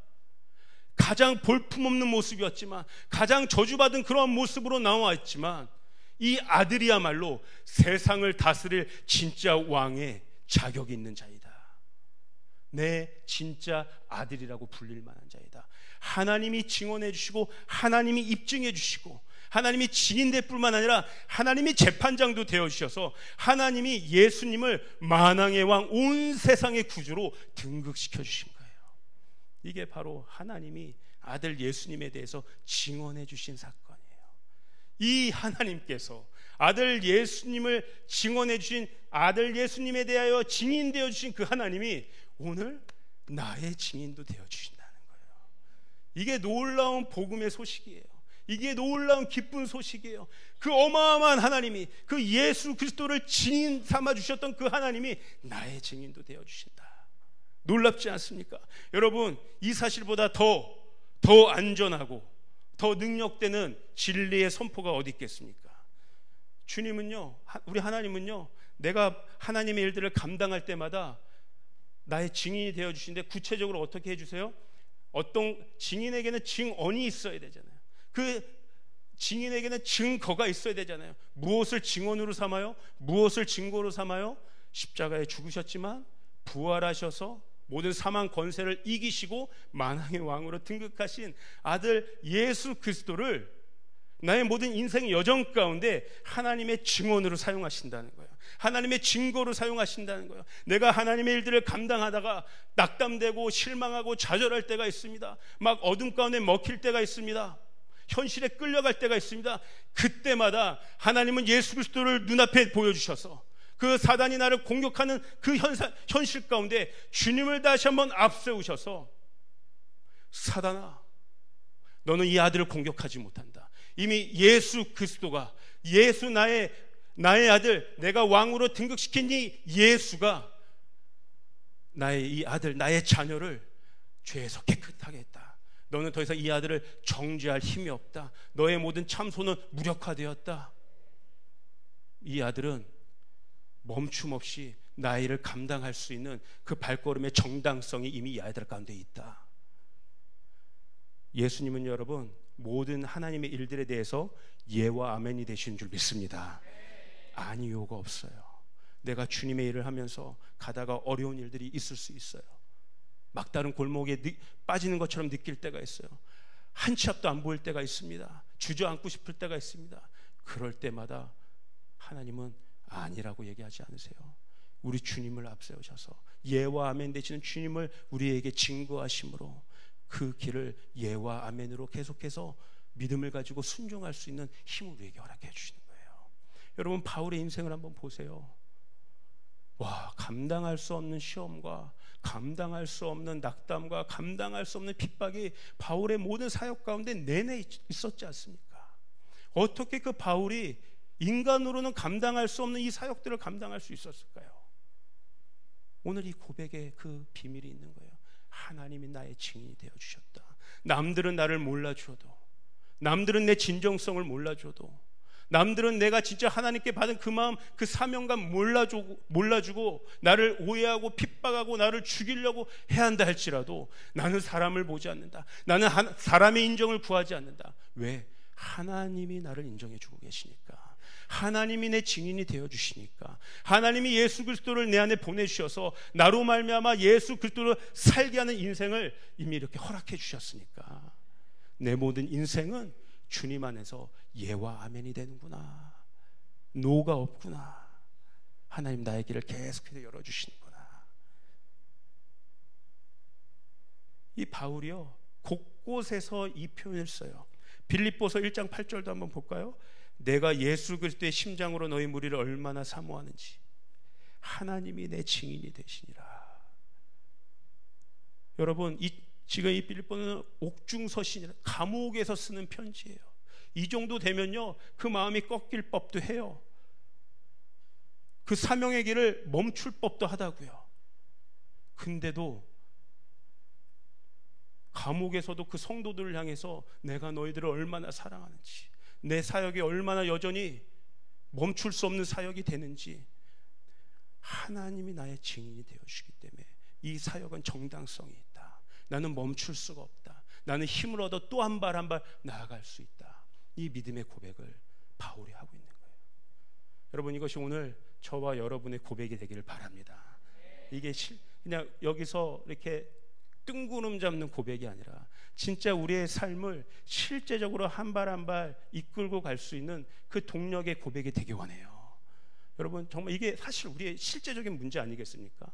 가장 볼품없는 모습이었지만, 가장 저주받은 그러한 모습으로 나와있지만, 이 아들이야말로 세상을 다스릴 진짜 왕의 자격이 있는 자이다. 내 진짜 아들이라고 불릴 만한 자이다. 하나님이 증언해 주시고 하나님이 입증해 주시고 하나님이 증인될 뿐만 아니라 하나님이 재판장도 되어주셔서 하나님이 예수님을 만왕의 왕, 온 세상의 구주로 등극시켜 주신 거예요. 이게 바로 하나님이 아들 예수님에 대해서 증언해 주신 사건이에요. 이 하나님께서 아들 예수님을 증언해 주신, 아들 예수님에 대하여 증인되어 주신 그 하나님이 오늘 나의 증인도 되어 주신다는 거예요. 이게 놀라운 복음의 소식이에요. 이게 놀라운 기쁜 소식이에요. 그 어마어마한 하나님이, 그 예수 그리스도를 증인 삼아 주셨던 그 하나님이 나의 증인도 되어 주신다. 놀랍지 않습니까? 여러분, 이 사실보다 더 안전하고 더 능력되는 진리의 선포가 어디 있겠습니까? 주님은요, 우리 하나님은요, 내가 하나님의 일들을 감당할 때마다 나의 증인이 되어 주시는데, 구체적으로 어떻게 해주세요? 어떤 증인에게는 증언이 있어야 되잖아요. 그 증인에게는 증거가 있어야 되잖아요. 무엇을 증언으로 삼아요? 무엇을 증거로 삼아요? 십자가에 죽으셨지만 부활하셔서 모든 사망 권세를 이기시고 만왕의 왕으로 등극하신 아들 예수 그리스도를 나의 모든 인생의 여정 가운데 하나님의 증언으로 사용하신다는 거예요. 하나님의 증거로 사용하신다는 거예요. 내가 하나님의 일들을 감당하다가 낙담되고 실망하고 좌절할 때가 있습니다. 막 어둠 가운데 먹힐 때가 있습니다. 현실에 끌려갈 때가 있습니다. 그때마다 하나님은 예수 그리스도를 눈앞에 보여주셔서 그 사단이 나를 공격하는 그 현실 가운데 주님을 다시 한번 앞세우셔서, 사단아, 너는 이 아들을 공격하지 못한다. 이미 예수 그리스도가, 예수 나의 아들, 내가 왕으로 등극시킨 이 예수가 나의 이 아들, 나의 자녀를 죄에서 깨끗하게 했다. 너는 더 이상 이 아들을 정죄할 힘이 없다. 너의 모든 참소는 무력화되었다. 이 아들은 멈춤 없이 나의 일을 감당할 수 있는 그 발걸음의 정당성이 이미 이 아이들 가운데 있다. 예수님은 여러분 모든 하나님의 일들에 대해서 예와 아멘이 되시는 줄 믿습니다. 아니요가 없어요. 내가 주님의 일을 하면서 가다가 어려운 일들이 있을 수 있어요. 막다른 골목에 빠지는 것처럼 느낄 때가 있어요. 한 치 앞도 안 보일 때가 있습니다. 주저앉고 싶을 때가 있습니다. 그럴 때마다 하나님은 아니라고 얘기하지 않으세요. 우리 주님을 앞세우셔서 예와 아멘 되시는 주님을 우리에게 증거하심으로 그 길을 예와 아멘으로 계속해서 믿음을 가지고 순종할 수 있는 힘을 우리에게 허락해 주시는 거예요. 여러분, 바울의 인생을 한번 보세요. 와, 감당할 수 없는 시험과 감당할 수 없는 낙담과 감당할 수 없는 핍박이 바울의 모든 사역 가운데 내내 있었지 않습니까? 어떻게 그 바울이 인간으로는 감당할 수 없는 이 사역들을 감당할 수 있었을까요? 오늘 이 고백에 그 비밀이 있는 거예요. 하나님이 나의 증인이 되어주셨다. 남들은 나를 몰라줘도, 남들은 내 진정성을 몰라줘도, 남들은 내가 진짜 하나님께 받은 그 마음, 그 사명감 몰라주고 나를 오해하고 핍박하고 나를 죽이려고 해야 한다 할지라도 나는 사람을 보지 않는다. 나는 사람의 인정을 구하지 않는다. 왜? 하나님이 나를 인정해 주고 계시니까. 하나님이 내 증인이 되어 주시니까. 하나님이 예수 그리스도를 내 안에 보내주셔서 나로 말미암아 예수 그리스도를 살게 하는 인생을 이미 이렇게 허락해 주셨으니까 내 모든 인생은 주님 안에서 예와 아멘이 되는구나. 노가 없구나. 하나님 나의 길을 계속해서 열어주시는구나. 이 바울이요 곳곳에서 이 표현을 써요. 빌립보서 1장 8절도 한번 볼까요? 내가 예수 그리스도의 심장으로 너희 무리를 얼마나 사모하는지 하나님이 내 증인이 되시니라. 여러분 지금 이 빌립보는 옥중서신이라 감옥에서 쓰는 편지예요. 이 정도 되면요 그 마음이 꺾일 법도 해요. 그 사명의 길을 멈출 법도 하다고요. 근데도 감옥에서도 그 성도들을 향해서 내가 너희들을 얼마나 사랑하는지, 내 사역이 얼마나 여전히 멈출 수 없는 사역이 되는지 하나님이 나의 증인이 되어주시기 때문에 이 사역은 정당성이 있다. 나는 멈출 수가 없다. 나는 힘을 얻어 또 한 발 한 발 나아갈 수 있다. 이 믿음의 고백을 바울이 하고 있는 거예요. 여러분 이것이 오늘 저와 여러분의 고백이 되기를 바랍니다. 이게 그냥 여기서 이렇게 뜬구름 잡는 고백이 아니라 진짜 우리의 삶을 실제적으로 한 발 한 발 이끌고 갈 수 있는 그 동력의 고백이 되기 원해요. 여러분 정말 이게 사실 우리의 실제적인 문제 아니겠습니까?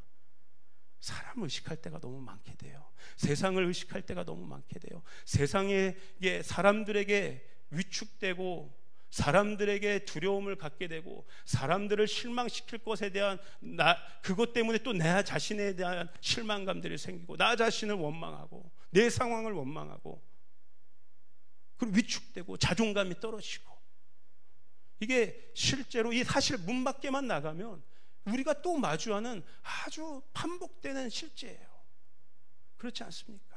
사람을 의식할 때가 너무 많게 돼요. 세상을 의식할 때가 너무 많게 돼요. 세상에 사람들에게 위축되고 사람들에게 두려움을 갖게 되고 사람들을 실망시킬 것에 대한 그것 때문에 또 내 자신에 대한 실망감들이 생기고 나 자신을 원망하고 내 상황을 원망하고 그리고 위축되고 자존감이 떨어지고 이게 실제로 이 사실 문 밖에만 나가면 우리가 또 마주하는 아주 반복되는 실제예요. 그렇지 않습니까?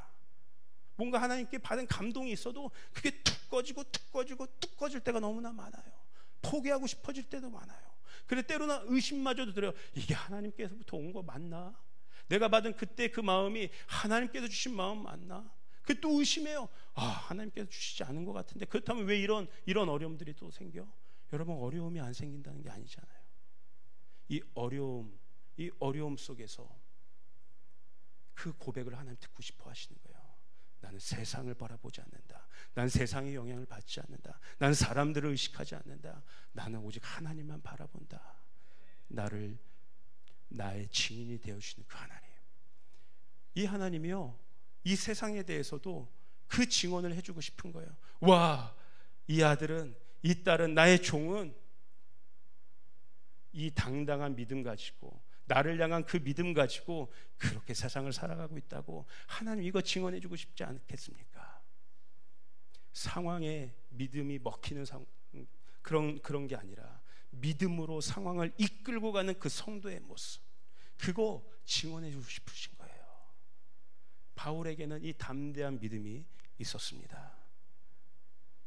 뭔가 하나님께 받은 감동이 있어도 그게 툭 꺼질 때가 너무나 많아요. 포기하고 싶어질 때도 많아요. 그래 때로는 의심마저도 들어요. 이게 하나님께서부터 온 거 맞나? 내가 받은 그때 그 마음이 하나님께서 주신 마음 맞나? 그 또 의심해요. 하나님께서 주시지 않은 것 같은데 그렇다면 왜 이런 어려움들이 또 생겨? 여러분 어려움이 안 생긴다는 게 아니잖아요. 이 어려움 속에서 그 고백을 하나님 듣고 싶어 하시는 거예요. 나는 세상을 바라보지 않는다. 난 세상의 영향을 받지 않는다. 난 사람들을 의식하지 않는다. 나는 오직 하나님만 바라본다. 나의 증인이 되어주시는 그 하나님. 이 하나님이요 이 세상에 대해서도 그 증언을 해주고 싶은 거예요. 와, 이 아들은, 이 딸은, 나의 종은 이 당당한 믿음 가지고 나를 향한 그 믿음 가지고 그렇게 세상을 살아가고 있다고 하나님 이거 증언해 주고 싶지 않겠습니까? 상황에 믿음이 먹히는 그런 게 아니라 믿음으로 상황을 이끌고 가는 그 성도의 모습, 그거 증언해 주고 싶으신 거예요. 바울에게는 이 담대한 믿음이 있었습니다.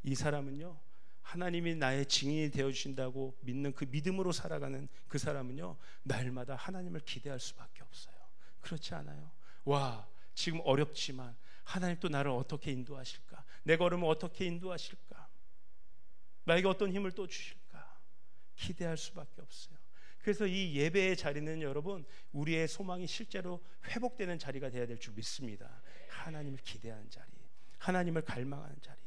이 사람은요 하나님이 나의 증인이 되어주신다고 믿는 그 믿음으로 살아가는 그 사람은요 날마다 하나님을 기대할 수밖에 없어요. 그렇지 않아요? 와, 지금 어렵지만 하나님 또 나를 어떻게 인도하실까? 내 걸음을 어떻게 인도하실까? 나에게 어떤 힘을 또 주실까? 기대할 수밖에 없어요. 그래서 이 예배의 자리는 여러분 우리의 소망이 실제로 회복되는 자리가 되어야 될 줄 믿습니다. 하나님을 기대하는 자리, 하나님을 갈망하는 자리.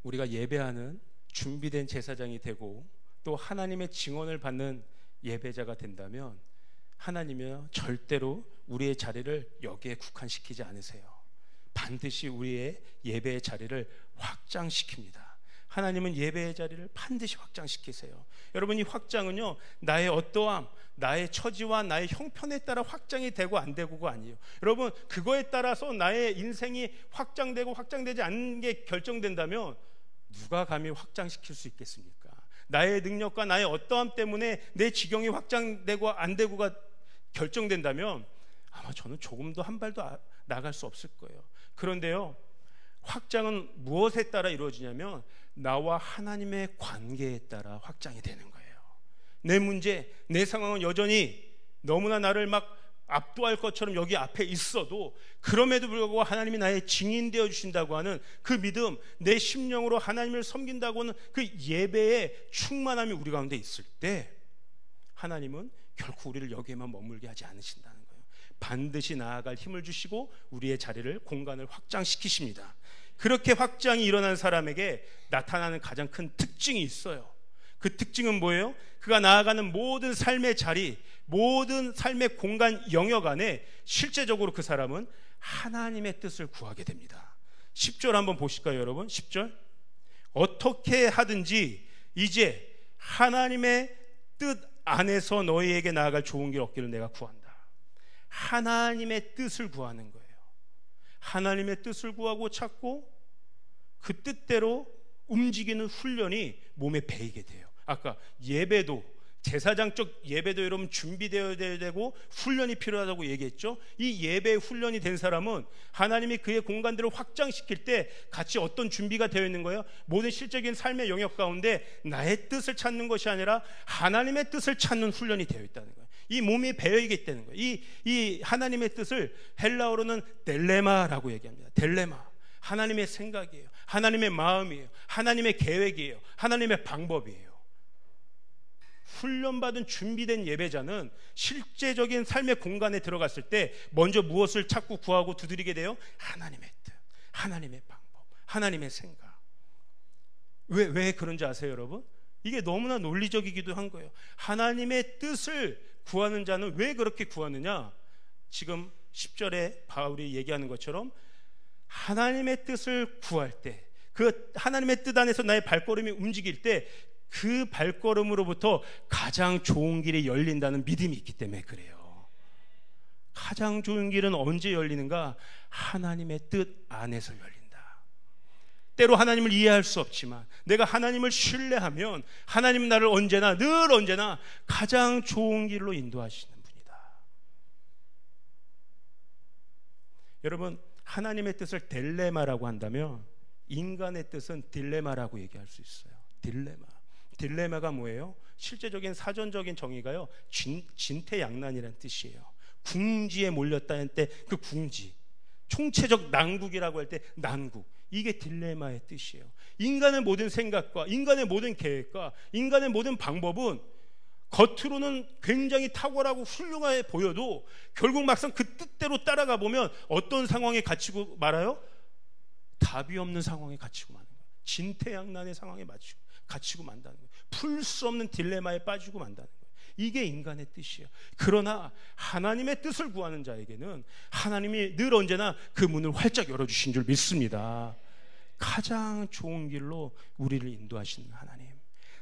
우리가 예배하는 준비된 제사장이 되고 또 하나님의 증언을 받는 예배자가 된다면 하나님은 절대로 우리의 자리를 여기에 국한시키지 않으세요. 반드시 우리의 예배의 자리를 확장시킵니다. 하나님은 예배의 자리를 반드시 확장시키세요. 여러분 이 확장은요 나의 어떠함, 나의 처지와 나의 형편에 따라 확장이 되고 안 되고가 아니에요. 여러분 그거에 따라서 나의 인생이 확장되고 확장되지 않는 게 결정된다면 누가 감히 확장시킬 수 있겠습니까? 나의 능력과 나의 어떠함 때문에 내 지경이 확장되고 안 되고가 결정된다면 아마 저는 조금도 한 발도 나갈 수 없을 거예요. 그런데요 확장은 무엇에 따라 이루어지냐면 나와 하나님의 관계에 따라 확장이 되는 거예요. 내 문제, 내 상황은 여전히 너무나 나를 막 압도할 것처럼 여기 앞에 있어도 그럼에도 불구하고 하나님이 나의 증인되어 주신다고 하는 그 믿음, 내 심령으로 하나님을 섬긴다고 하는 그 예배의 충만함이 우리 가운데 있을 때 하나님은 결코 우리를 여기에만 머물게 하지 않으신다는 거예요. 반드시 나아갈 힘을 주시고 우리의 자리를, 공간을 확장시키십니다. 그렇게 확장이 일어난 사람에게 나타나는 가장 큰 특징이 있어요. 그 특징은 뭐예요? 그가 나아가는 모든 삶의 자리, 모든 삶의 공간 영역 안에 실제적으로 그 사람은 하나님의 뜻을 구하게 됩니다. 10절 한번 보실까요, 여러분? 10절. 어떻게 하든지 이제 하나님의 뜻 안에서 너희에게 나아갈 좋은 길 얻기를 내가 구한다. 하나님의 뜻을 구하는 거예요. 하나님의 뜻을 구하고 찾고 그 뜻대로 움직이는 훈련이 몸에 배이게 돼요. 아까 예배도, 제사장적 예배도 여러분 준비되어야 되고 훈련이 필요하다고 얘기했죠. 이 예배 훈련이 된 사람은 하나님이 그의 공간들을 확장시킬 때 같이 어떤 준비가 되어 있는 거예요? 모든 실적인 삶의 영역 가운데 나의 뜻을 찾는 것이 아니라 하나님의 뜻을 찾는 훈련이 되어 있다는 거예요. 이 몸이 배어있게 되는 거예요. 이 하나님의 뜻을 헬라어로는 델레마라고 얘기합니다. 델레마. 하나님의 생각이에요. 하나님의 마음이에요. 하나님의 계획이에요. 하나님의 방법이에요. 훈련받은 준비된 예배자는 실제적인 삶의 공간에 들어갔을 때 먼저 무엇을 찾고 구하고 두드리게 돼요? 하나님의 뜻, 하나님의 방법, 하나님의 생각. 왜 그런지 아세요, 여러분? 이게 너무나 논리적이기도 한 거예요. 하나님의 뜻을 구하는 자는 왜 그렇게 구하느냐? 지금 10절에 바울이 얘기하는 것처럼 하나님의 뜻을 구할 때, 그 하나님의 뜻 안에서 나의 발걸음이 움직일 때 그 발걸음으로부터 가장 좋은 길이 열린다는 믿음이 있기 때문에 그래요. 가장 좋은 길은 언제 열리는가? 하나님의 뜻 안에서 열린다. 때로 하나님을 이해할 수 없지만 내가 하나님을 신뢰하면 하나님은 나를 언제나, 늘 언제나 가장 좋은 길로 인도하시는 분이다. 여러분, 하나님의 뜻을 딜레마라고 한다면 인간의 뜻은 딜레마라고 얘기할 수 있어요. 딜레마. 딜레마가 뭐예요? 실제적인 사전적인 정의가요, 진퇴양난이라는 뜻이에요. 궁지에 몰렸다는 때 그 궁지, 총체적 난국이라고 할 때 난국, 이게 딜레마의 뜻이에요. 인간의 모든 생각과 인간의 모든 계획과 인간의 모든 방법은 겉으로는 굉장히 탁월하고 훌륭해 보여도 결국 막상 그 뜻대로 따라가 보면 어떤 상황에 갇히고 말아요? 답이 없는 상황에 갇히고 마는 거예요. 진퇴양난의 상황에 갇히고 만다는 거예요. 풀 수 없는 딜레마에 빠지고 만다는 거예요. 이게 인간의 뜻이에요. 그러나 하나님의 뜻을 구하는 자에게는 하나님이 늘 언제나 그 문을 활짝 열어주신 줄 믿습니다. 가장 좋은 길로 우리를 인도하시는 하나님.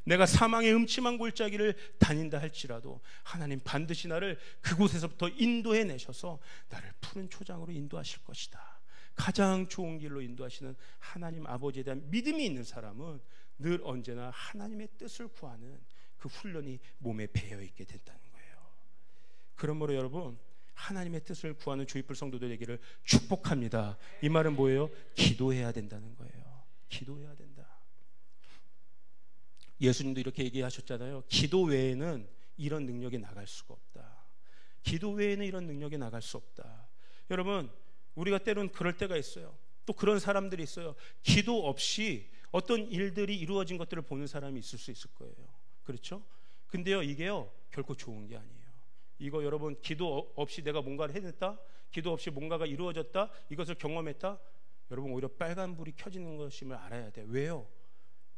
내가 사망의 음침한 골짜기를 다닌다 할지라도 하나님 반드시 나를 그곳에서부터 인도해 내셔서 나를 푸른 초장으로 인도하실 것이다. 가장 좋은 길로 인도하시는 하나님 아버지에 대한 믿음이 있는 사람은 늘 언제나 하나님의 뜻을 구하는 그 훈련이 몸에 배어있게 된다는 거예요. 그러므로 여러분, 하나님의 뜻을 구하는 주입불 성도들 되기를 축복합니다. 이 말은 뭐예요? 기도해야 된다는 거예요. 기도해야 된다. 예수님도 이렇게 얘기하셨잖아요. 기도 외에는 이런 능력이 나갈 수가 없다. 기도 외에는 이런 능력이 나갈 수 없다. 여러분, 우리가 때로는 그럴 때가 있어요. 또 그런 사람들이 있어요. 기도 없이 어떤 일들이 이루어진 것들을 보는 사람이 있을 수 있을 거예요. 그렇죠? 근데요, 이게요 결코 좋은 게 아니에요. 이거 여러분, 기도 없이 내가 뭔가를 해냈다, 기도 없이 뭔가가 이루어졌다, 이것을 경험했다, 여러분 오히려 빨간불이 켜지는 것임을 알아야 돼요. 왜요?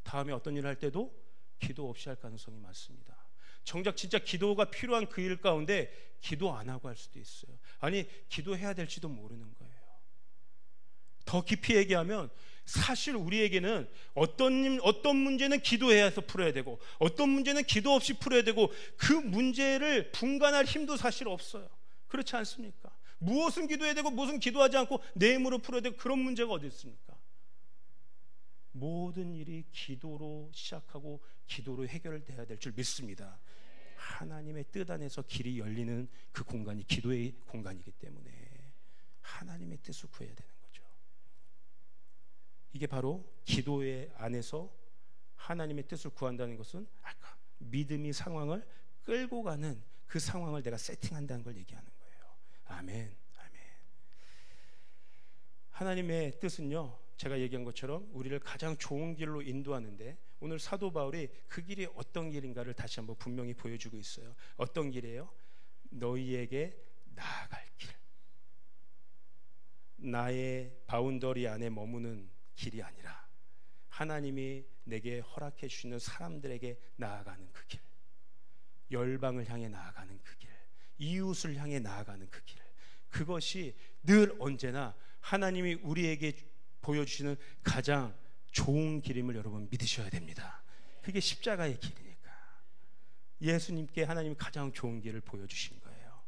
다음에 어떤 일을 할 때도 기도 없이 할 가능성이 많습니다. 정작 진짜 기도가 필요한 그 일 가운데 기도 안 하고 할 수도 있어요. 아니, 기도해야 될지도 모르는 거예요. 더 깊이 얘기하면 사실 우리에게는 어떤 문제는 기도해야 해서 풀어야 되고 어떤 문제는 기도 없이 풀어야 되고 그 문제를 분간할 힘도 사실 없어요. 그렇지 않습니까? 무엇은 기도해야 되고 무엇은 기도하지 않고 내 힘으로 풀어야 되고 그런 문제가 어디 있습니까? 모든 일이 기도로 시작하고 기도로 해결돼야 될 줄 믿습니다. 하나님의 뜻 안에서 길이 열리는 그 공간이 기도의 공간이기 때문에 하나님의 뜻을 구해야 되는 거죠. 이게 바로 기도의 안에서 하나님의 뜻을 구한다는 것은 아까 믿음이 상황을 끌고 가는 그 상황을 내가 세팅한다는 걸 얘기하는 거예요. 아멘, 아멘. 하나님의 뜻은요, 제가 얘기한 것처럼 우리를 가장 좋은 길로 인도하는데, 오늘 사도 바울이 그 길이 어떤 길인가를 다시 한번 분명히 보여주고 있어요. 어떤 길이에요? 너희에게 나아갈 길, 나의 바운더리 안에 머무는 길이 아니라 하나님이 내게 허락해 주시는 사람들에게 나아가는 그 길, 열방을 향해 나아가는 그 길, 이웃을 향해 나아가는 그 길, 그것이 늘 언제나 하나님이 우리에게 보여주시는 가장 좋은 길임을 여러분 믿으셔야 됩니다. 그게 십자가의 길이니까. 예수님께 하나님이 가장 좋은 길을 보여주신 거예요.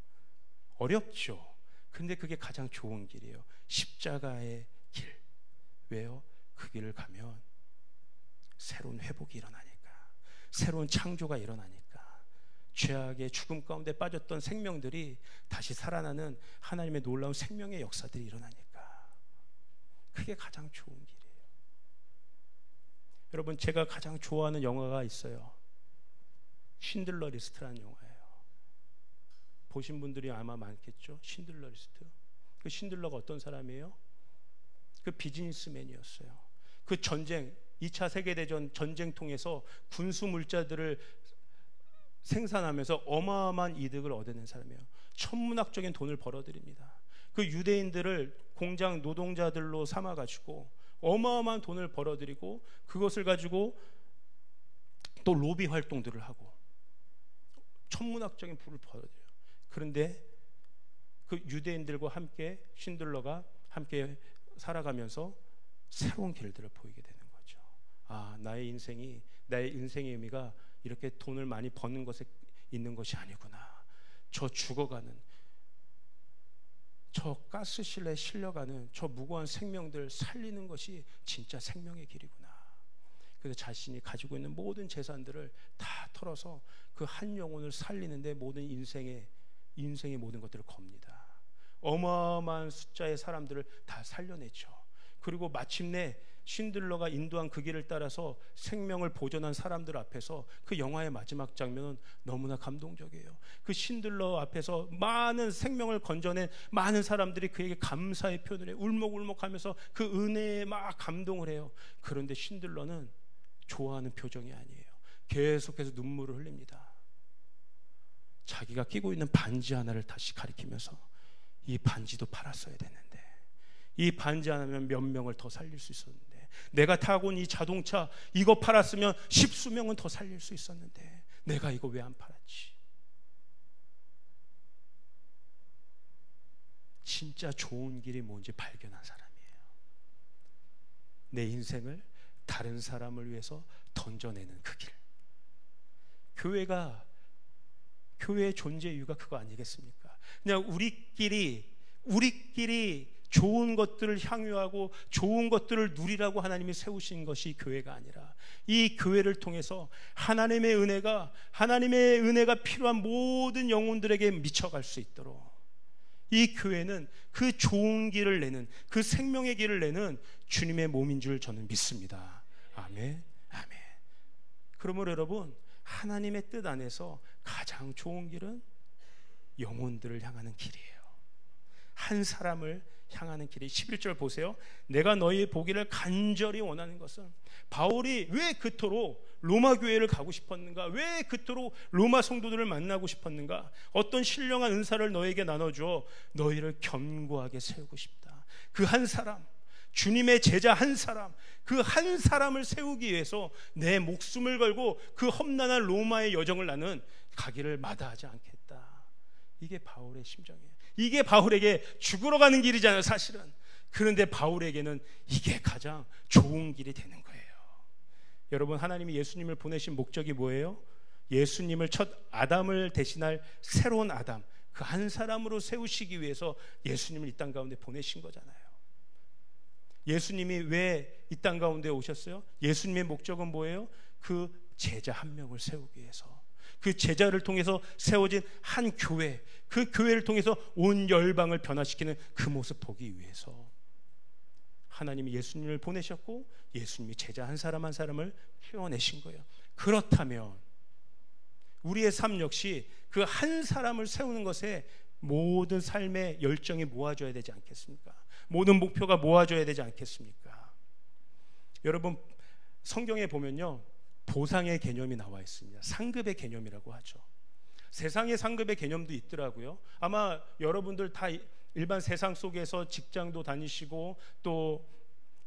어렵죠. 근데 그게 가장 좋은 길이에요. 십자가의 길. 왜요? 그 길을 가면 새로운 회복이 일어나니까, 새로운 창조가 일어나니까, 죄악의 죽음 가운데 빠졌던 생명들이 다시 살아나는 하나님의 놀라운 생명의 역사들이 일어나니까, 그게 가장 좋은 길이에요. 여러분, 제가 가장 좋아하는 영화가 있어요. 신들러 리스트라는 영화예요. 보신 분들이 아마 많겠죠. 신들러 리스트. 그 신들러가 어떤 사람이에요? 그 비즈니스맨이었어요. 그 전쟁, 2차 세계대전 전쟁 통해서 군수 물자들을 생산하면서 어마어마한 이득을 얻어낸 사람이에요. 천문학적인 돈을 벌어들입니다. 그 유대인들을 공장 노동자들로 삼아가지고 어마어마한 돈을 벌어들이고, 그것을 가지고 또 로비 활동들을 하고 천문학적인 부를 벌어들여요. 그런데 그 유대인들과 함께 신들러가 함께 살아가면서 새로운 길들을 보이게 되는 거죠. 아, 나의 인생의 의미가 이렇게 돈을 많이 버는 것에 있는 것이 아니구나. 저 죽어가는, 저 가스실에 실려가는 저 무고한 생명들 살리는 것이 진짜 생명의 길이구나. 그래서 자신이 가지고 있는 모든 재산들을 다 털어서 그 한 영혼을 살리는데 모든 인생의 모든 것들을 겁니다. 어마어마한 숫자의 사람들을 다 살려냈죠. 그리고 마침내 신들러가 인도한 그 길을 따라서 생명을 보존한 사람들 앞에서, 그 영화의 마지막 장면은 너무나 감동적이에요. 그 신들러 앞에서 많은 생명을 건져낸 많은 사람들이 그에게 감사의 표현을 해요. 울먹울먹하면서 그 은혜에 막 감동을 해요. 그런데 신들러는 좋아하는 표정이 아니에요. 계속해서 눈물을 흘립니다. 자기가 끼고 있는 반지 하나를 다시 가리키면서, 이 반지도 팔았어야 됐는데, 이 반지 하나면 몇 명을 더 살릴 수 있었는데, 내가 타고 온 이 자동차 이거 팔았으면 10수명은 더 살릴 수 있었는데 내가 이거 왜 안 팔았지? 진짜 좋은 길이 뭔지 발견한 사람이에요. 내 인생을 다른 사람을 위해서 던져내는 그 길. 교회의 존재 이유가 그거 아니겠습니까? 그냥 우리끼리 좋은 것들을 향유하고 좋은 것들을 누리라고 하나님이 세우신 것이 교회가 아니라, 이 교회를 통해서 하나님의 은혜가 필요한 모든 영혼들에게 미쳐갈 수 있도록, 이 교회는 그 좋은 길을 내는, 그 생명의 길을 내는 주님의 몸인 줄 저는 믿습니다. 아멘, 아멘. 그러므로 여러분, 하나님의 뜻 안에서 가장 좋은 길은 영혼들을 향하는 길이에요. 한 사람을 향하는 길이. 11절 보세요. 내가 너희 보기를 간절히 원하는 것은, 바울이 왜 그토록 로마 교회를 가고 싶었는가? 왜 그토록 로마 성도들을 만나고 싶었는가? 어떤 신령한 은사를 너에게 나눠줘 너희를 견고하게 세우고 싶다. 그 한 사람, 주님의 제자 한 사람, 그 한 사람을 세우기 위해서 내 목숨을 걸고 그 험난한 로마의 여정을 나는 가기를 마다하지 않겠다. 이게 바울의 심정이에요. 이게 바울에게 죽으러 가는 길이잖아요, 사실은. 그런데 바울에게는 이게 가장 좋은 길이 되는 거예요. 여러분, 하나님이 예수님을 보내신 목적이 뭐예요? 예수님을 첫 아담을 대신할 새로운 아담, 그 한 사람으로 세우시기 위해서 예수님을 이 땅 가운데 보내신 거잖아요. 예수님이 왜 이 땅 가운데 오셨어요? 예수님의 목적은 뭐예요? 그 제자 한 명을 세우기 위해서, 그 제자를 통해서 세워진 한 교회, 그 교회를 통해서 온 열방을 변화시키는 그 모습 보기 위해서. 하나님이 예수님을 보내셨고 예수님이 제자 한 사람 한 사람을 키워내신 거예요. 그렇다면 우리의 삶 역시 그 한 사람을 세우는 것에 모든 삶의 열정이 모아져야 되지 않겠습니까? 모든 목표가 모아져야 되지 않겠습니까? 여러분, 성경에 보면요, 보상의 개념이 나와 있습니다. 상급의 개념이라고 하죠. 세상의 상급의 개념도 있더라고요. 아마 여러분들 다 일반 세상 속에서 직장도 다니시고 또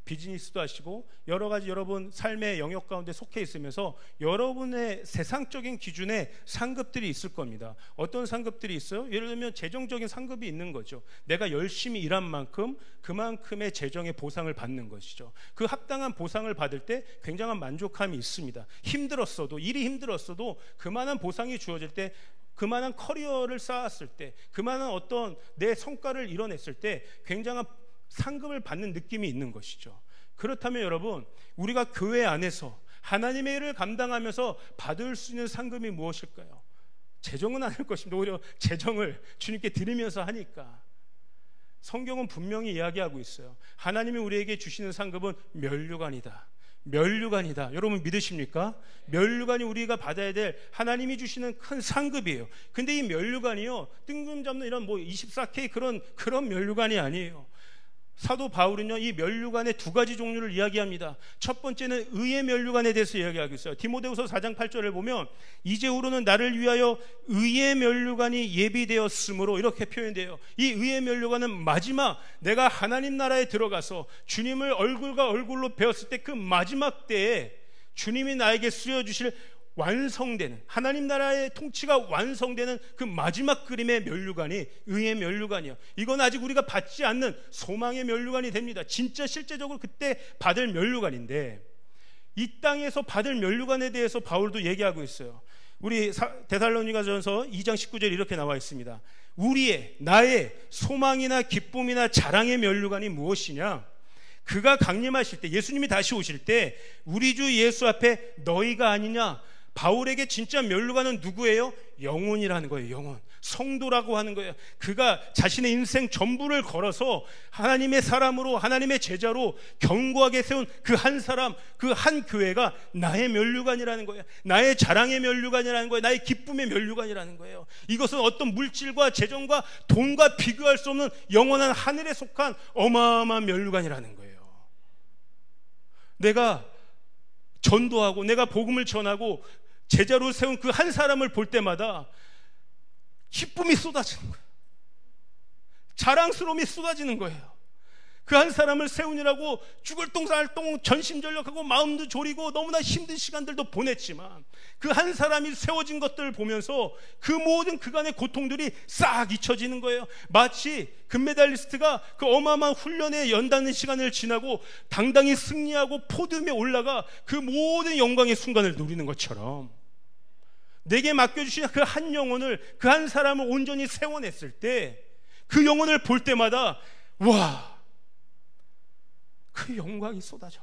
비즈니스도 하시고 여러 가지 여러분 삶의 영역 가운데 속해 있으면서 여러분의 세상적인 기준에 상급들이 있을 겁니다. 어떤 상급들이 있어요? 예를 들면 재정적인 상급이 있는 거죠. 내가 열심히 일한 만큼 그만큼의 재정의 보상을 받는 것이죠. 그 합당한 보상을 받을 때 굉장한 만족감이 있습니다. 힘들었어도, 일이 힘들었어도 그만한 보상이 주어질 때, 그만한 커리어를 쌓았을 때, 그만한 어떤 내 성과를 이뤄냈을 때 굉장한 상급을 받는 느낌이 있는 것이죠. 그렇다면 여러분, 우리가 교회 안에서 하나님의 일을 감당하면서 받을 수 있는 상급이 무엇일까요? 재정은 아닐 것입니다. 오히려 재정을 주님께 드리면서 하니까. 성경은 분명히 이야기하고 있어요. 하나님이 우리에게 주시는 상급은 면류관이다. 면류관이다. 여러분 믿으십니까? 면류관이 우리가 받아야 될 하나님이 주시는 큰 상급이에요. 근데 이 면류관이요, 뜬금 잡는 이런 24K 그런 면류관이 아니에요. 사도 바울은요, 이 면류관의 두 가지 종류를 이야기합니다. 첫 번째는 의의 면류관에 대해서 이야기하고 있어요. 디모데후서 4장 8절을 보면 이제후로는 나를 위하여 의의 면류관이 예비되었으므로 이렇게 표현돼요. 이 의의 면류관은 마지막, 내가 하나님 나라에 들어가서 주님을 얼굴과 얼굴로 배웠을 때 그 마지막 때에 주님이 나에게 수여주실 완성되는, 하나님 나라의 통치가 완성되는 그 마지막 그림의 면류관이 의의 면류관이요. 이건 아직 우리가 받지 않는 소망의 면류관이 됩니다. 진짜 실제적으로 그때 받을 면류관인데, 이 땅에서 받을 면류관에 대해서 바울도 얘기하고 있어요. 우리 데살로니가전서 2장 19절 이렇게 나와 있습니다. 나의 소망이나 기쁨이나 자랑의 면류관이 무엇이냐? 그가 강림하실 때, 예수님이 다시 오실 때 우리 주 예수 앞에 너희가 아니냐? 바울에게 진짜 면류관은 누구예요? 영혼이라는 거예요. 영혼, 성도라고 하는 거예요. 그가 자신의 인생 전부를 걸어서 하나님의 사람으로, 하나님의 제자로 견고하게 세운 그 한 사람, 그 한 교회가 나의 면류관이라는 거예요. 나의 자랑의 면류관이라는 거예요. 나의 기쁨의 면류관이라는 거예요. 이것은 어떤 물질과 재정과 돈과 비교할 수 없는 영원한 하늘에 속한 어마어마한 면류관이라는 거예요. 내가 전도하고 내가 복음을 전하고 제자로 세운 그 한 사람을 볼 때마다 기쁨이 쏟아지는 거예요. 자랑스러움이 쏟아지는 거예요. 그 한 사람을 세우느라고 죽을 똥살똥 전심전력하고 마음도 졸이고 너무나 힘든 시간들도 보냈지만 그 한 사람이 세워진 것들을 보면서 그 모든 그간의 고통들이 싹 잊혀지는 거예요. 마치 금메달리스트가 그 어마어마한 훈련에 연다는 시간을 지나고 당당히 승리하고 포디움에 올라가 그 모든 영광의 순간을 누리는 것처럼 내게 맡겨주신 그 한 영혼을, 그 한 사람을 온전히 세워냈을 때 그 영혼을 볼 때마다 와, 그 영광이 쏟아져.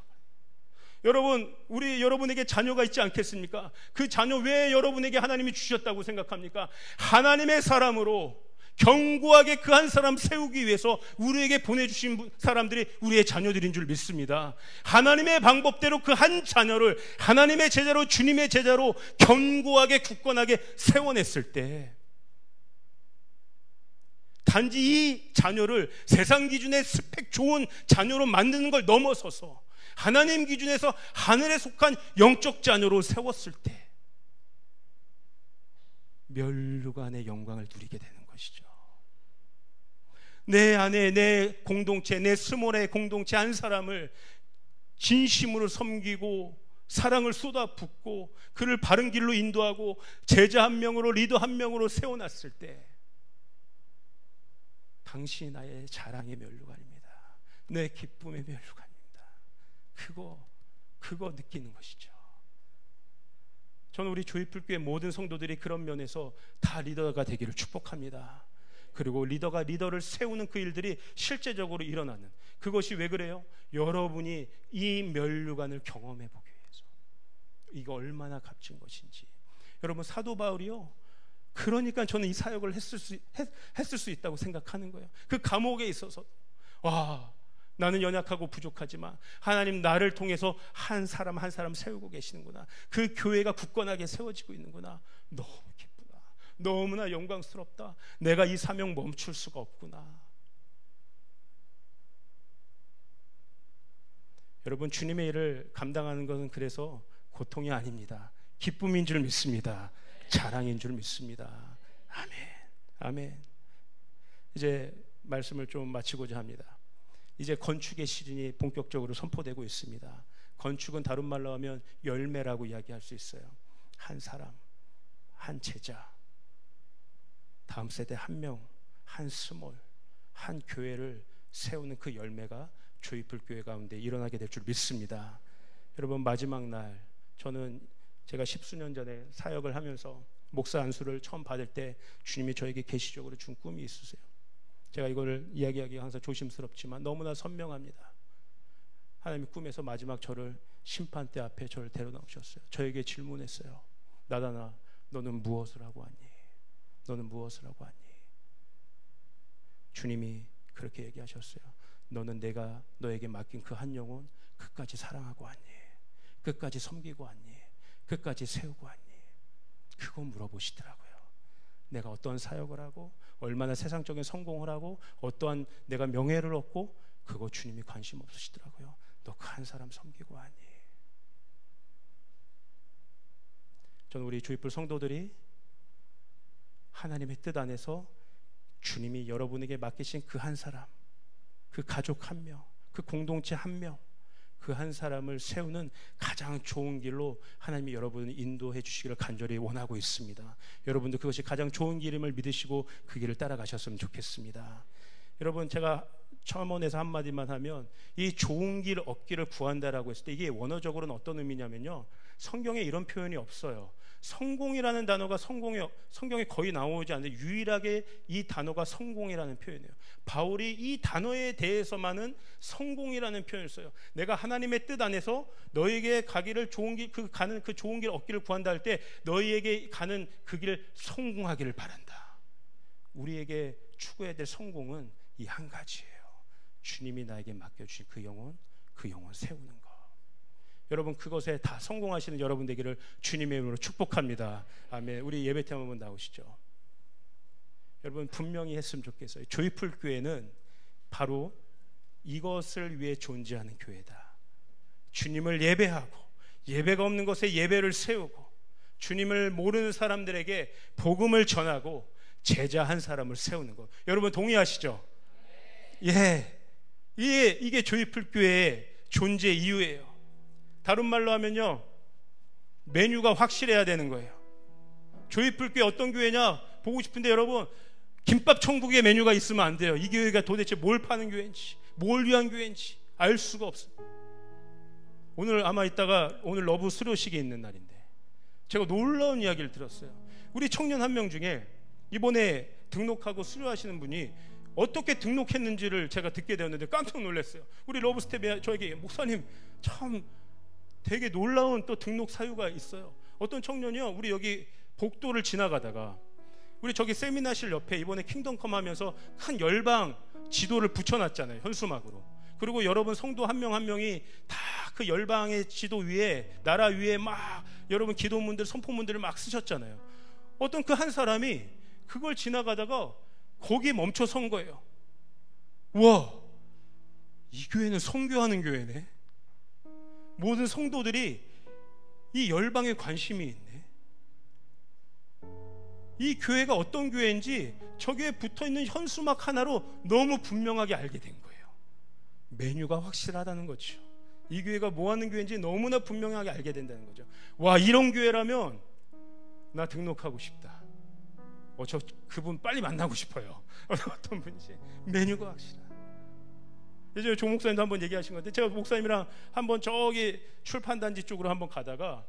여러분, 여러분에게 자녀가 있지 않겠습니까? 그 자녀 왜 여러분에게 하나님이 주셨다고 생각합니까? 하나님의 사람으로 견고하게 그 한 사람 세우기 위해서 우리에게 보내주신 사람들이 우리의 자녀들인 줄 믿습니다. 하나님의 방법대로 그 한 자녀를 하나님의 제자로, 주님의 제자로 견고하게 굳건하게 세워냈을 때 단지 이 자녀를 세상 기준의 스펙 좋은 자녀로 만드는 걸 넘어서서 하나님 기준에서 하늘에 속한 영적 자녀로 세웠을 때 면류관의 영광을 누리게 되는 것이죠. 내 안에 내 공동체, 내 스몰의 공동체 한 사람을 진심으로 섬기고 사랑을 쏟아붓고 그를 바른 길로 인도하고 제자 한 명으로, 리더 한 명으로 세워놨을 때 당신이 나의 자랑의 면류관입니다. 내 기쁨의 면류관입니다. 그거 느끼는 것이죠. 저는 우리 조이풀교회 모든 성도들이 그런 면에서 다 리더가 되기를 축복합니다. 그리고 리더가 리더를 세우는 그 일들이 실제적으로 일어나는, 그것이 왜 그래요? 여러분이 이 면류관을 경험해 보기 위해서. 이거 얼마나 값진 것인지. 여러분, 사도 바울이요, 그러니까 저는 이 사역을 했을 수 있다고 생각하는 거예요. 그 감옥에 있어서 와, 나는 연약하고 부족하지만 하나님 나를 통해서 한 사람 한 사람 세우고 계시는구나. 그 교회가 굳건하게 세워지고 있는구나. 너무 기쁘다. 너무나 영광스럽다. 내가 이 사명 멈출 수가 없구나. 여러분, 주님의 일을 감당하는 것은 그래서 고통이 아닙니다. 기쁨인 줄 믿습니다. 자랑인 줄 믿습니다. 아멘. 아멘. 이제 말씀을 좀 마치고자 합니다. 이제 건축의 시즌이 본격적으로 선포되고 있습니다. 건축은 다른 말로 하면 열매라고 이야기할 수 있어요. 한 사람, 한 제자, 다음 세대 한 명, 한 스몰, 한 교회를 세우는 그 열매가 조이풀 교회 가운데 일어나게 될 줄 믿습니다. 여러분, 마지막 날 저는 제가 10수년 전에 사역을 하면서 목사 안수를 처음 받을 때 주님이 저에게 계시적으로 준 꿈이 있으세요. 제가 이걸 이야기하기 항상 조심스럽지만 너무나 선명합니다. 하나님이 꿈에서 마지막 저를 심판대 앞에 저를 데려다 오셨어요. 저에게 질문했어요. 나다나, 너는 무엇을 하고 왔니? 너는 무엇을 하고 왔니? 주님이 그렇게 얘기하셨어요. 너는 내가 너에게 맡긴 그 한 영혼 끝까지 사랑하고 왔니? 끝까지 섬기고 왔니? 끝까지 세우고 왔니? 그거 물어보시더라고요. 내가 어떠한 사역을 하고 얼마나 세상적인 성공을 하고 어떠한 내가 명예를 얻고 그거 주님이 관심 없으시더라고요. 너 그 한 사람 섬기고 왔니? 저는 우리 주입불 성도들이 하나님의 뜻 안에서 주님이 여러분에게 맡기신 그 한 사람, 그 가족 한 명, 그 공동체 한 명, 그 한 사람을 세우는 가장 좋은 길로 하나님이 여러분을 인도해 주시기를 간절히 원하고 있습니다. 여러분도 그것이 가장 좋은 길임을 믿으시고 그 길을 따라가셨으면 좋겠습니다. 여러분, 제가 첨언에서 한마디만 하면 이 좋은 길 얻기를 구한다라고 했을 때 이게 원어적으로는 어떤 의미냐면요, 성경에 이런 표현이 없어요. 성공이라는 단어가 성경에 거의 나오지 않는데 유일하게 이 단어가 성공이라는 표현이에요. 바울이 이 단어에 대해서만은 성공이라는 표현을 써요. 내가 하나님의 뜻 안에서 너에게 가기를 좋은 길, 가는 그 좋은 길 얻기를 구한다 할 때 너희에게 가는 그 길을 성공하기를 바란다. 우리에게 추구해야 될 성공은 이 한 가지예요. 주님이 나에게 맡겨주신 그 영혼 세우는 것. 여러분, 그것에 다 성공하시는 여러분 되기를 주님의 이름으로 축복합니다. 아멘. 우리 예배팀 한번 나오시죠. 여러분, 분명히 했으면 좋겠어요. 조이풀 교회는 바로 이것을 위해 존재하는 교회다. 주님을 예배하고 예배가 없는 곳에 예배를 세우고 주님을 모르는 사람들에게 복음을 전하고 제자 한 사람을 세우는 것. 여러분 동의하시죠? 예, 이게 조이풀 교회의 존재 이유예요. 다른 말로 하면요, 메뉴가 확실해야 되는 거예요. 조이풀 교회 어떤 교회냐 보고 싶은데 여러분, 김밥 천국의 메뉴가 있으면 안 돼요. 이 교회가 도대체 뭘 파는 교회인지, 뭘 위한 교회인지 알 수가 없어요. 오늘 아마 이따가 오늘 러브 수료식이 있는 날인데 제가 놀라운 이야기를 들었어요. 우리 청년 한 명 중에 이번에 등록하고 수료하시는 분이 어떻게 등록했는지를 제가 듣게 되었는데 깜짝 놀랐어요. 우리 러브스텝에 저에게 목사님 참 되게 놀라운 또 등록 사유가 있어요. 어떤 청년이요, 우리 여기 복도를 지나가다가 우리 저기 세미나실 옆에 이번에 킹덤컴 하면서 큰 열방 지도를 붙여놨잖아요, 현수막으로. 그리고 여러분 성도 한 명 한 명이 다 그 열방의 지도 위에, 나라 위에 막 여러분 기도문들, 선포문들을 막 쓰셨잖아요. 어떤 그 한 사람이 그걸 지나가다가 거기에 멈춰 선 거예요. 우와, 이 교회는 선교하는 교회네. 모든 성도들이 이 열방에 관심이 있네. 이 교회가 어떤 교회인지 저 교회에 붙어있는 현수막 하나로 너무 분명하게 알게 된 거예요. 메뉴가 확실하다는 거죠. 이 교회가 뭐 하는 교회인지 너무나 분명하게 알게 된다는 거죠. 와, 이런 교회라면 나 등록하고 싶다. 저 그분 빨리 만나고 싶어요. 어떤 분이지? 메뉴가 확실하다. 예전에 조 목사님도 한번 얘기하신 건데, 제가 목사님이랑 한번 저기 출판단지 쪽으로 한번 가다가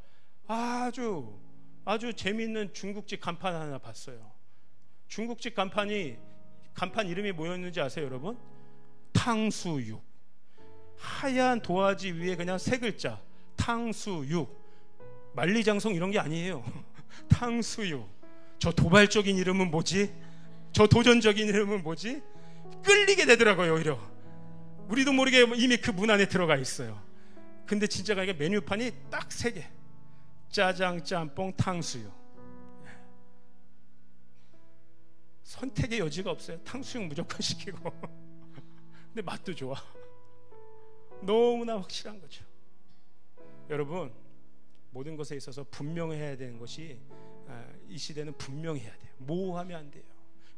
아주 재미있는 중국집 간판 하나 봤어요. 중국집 간판 이름이 뭐였는지 아세요, 여러분? 탕수육. 하얀 도화지 위에 그냥 세 글자, 탕수육. 만리장성 이런 게 아니에요. 탕수육. 저 도발적인 이름은 뭐지? 저 도전적인 이름은 뭐지? 끌리게 되더라고요. 오히려 우리도 모르게 이미 그 문 안에 들어가 있어요. 근데 진짜 가니까 메뉴판이 딱 3개. 짜장, 짬뽕, 탕수육. 선택의 여지가 없어요. 탕수육 무조건 시키고. 근데 맛도 좋아. 너무나 확실한 거죠. 여러분, 모든 것에 있어서 분명해야 되는 것이 이 시대는 분명해야 돼요. 모호하면 안 돼요.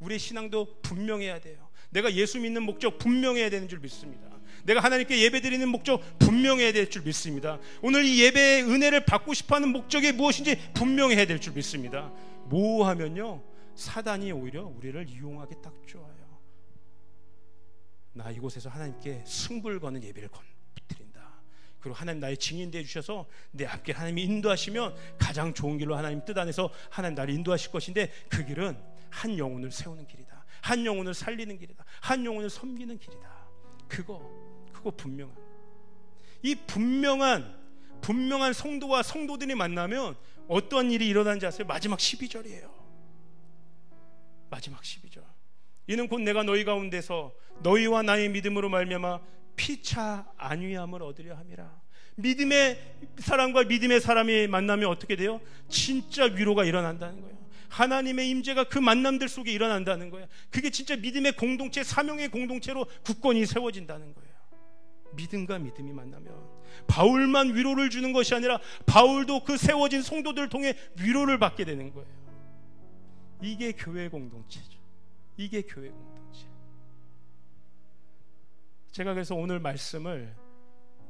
우리의 신앙도 분명해야 돼요. 내가 예수 믿는 목적 분명해야 되는 줄 믿습니다. 내가 하나님께 예배드리는 목적 분명해야 될 줄 믿습니다. 오늘 이 예배의 은혜를 받고 싶어하는 목적이 무엇인지 분명해야 될 줄 믿습니다. 모호하면요, 사단이 오히려 우리를 이용하기 딱 좋아요. 나 이곳에서 하나님께 승부를 거는 예배를 드린다. 그리고 하나님 나의 증인 되어 주셔서 내 앞길 하나님이 인도하시면 가장 좋은 길로 하나님 뜻 안에서 하나님 나를 인도하실 것인데, 그 길은 한 영혼을 세우는 길이다. 한 영혼을 살리는 길이다. 한 영혼을 섬기는 길이다. 그거 분명한, 이 분명한 성도와 성도들이 만나면 어떤 일이 일어나는지 아세요? 마지막 12절이에요. 마지막 12절. 이는 곧 내가 너희 가운데서 너희와 나의 믿음으로 말미암아 피차 안위함을 얻으려 함이라. 믿음의 사람과 믿음의 사람이 만나면 어떻게 돼요? 진짜 위로가 일어난다는 거예요. 하나님의 임재가 그 만남들 속에 일어난다는 거예요. 그게 진짜 믿음의 공동체, 사명의 공동체로 굳건히 세워진다는 거예요. 믿음과 믿음이 만나면 바울만 위로를 주는 것이 아니라 바울도 그 세워진 성도들을 통해 위로를 받게 되는 거예요. 이게 교회 공동체죠. 이게 교회 공동체. 제가 그래서 오늘 말씀을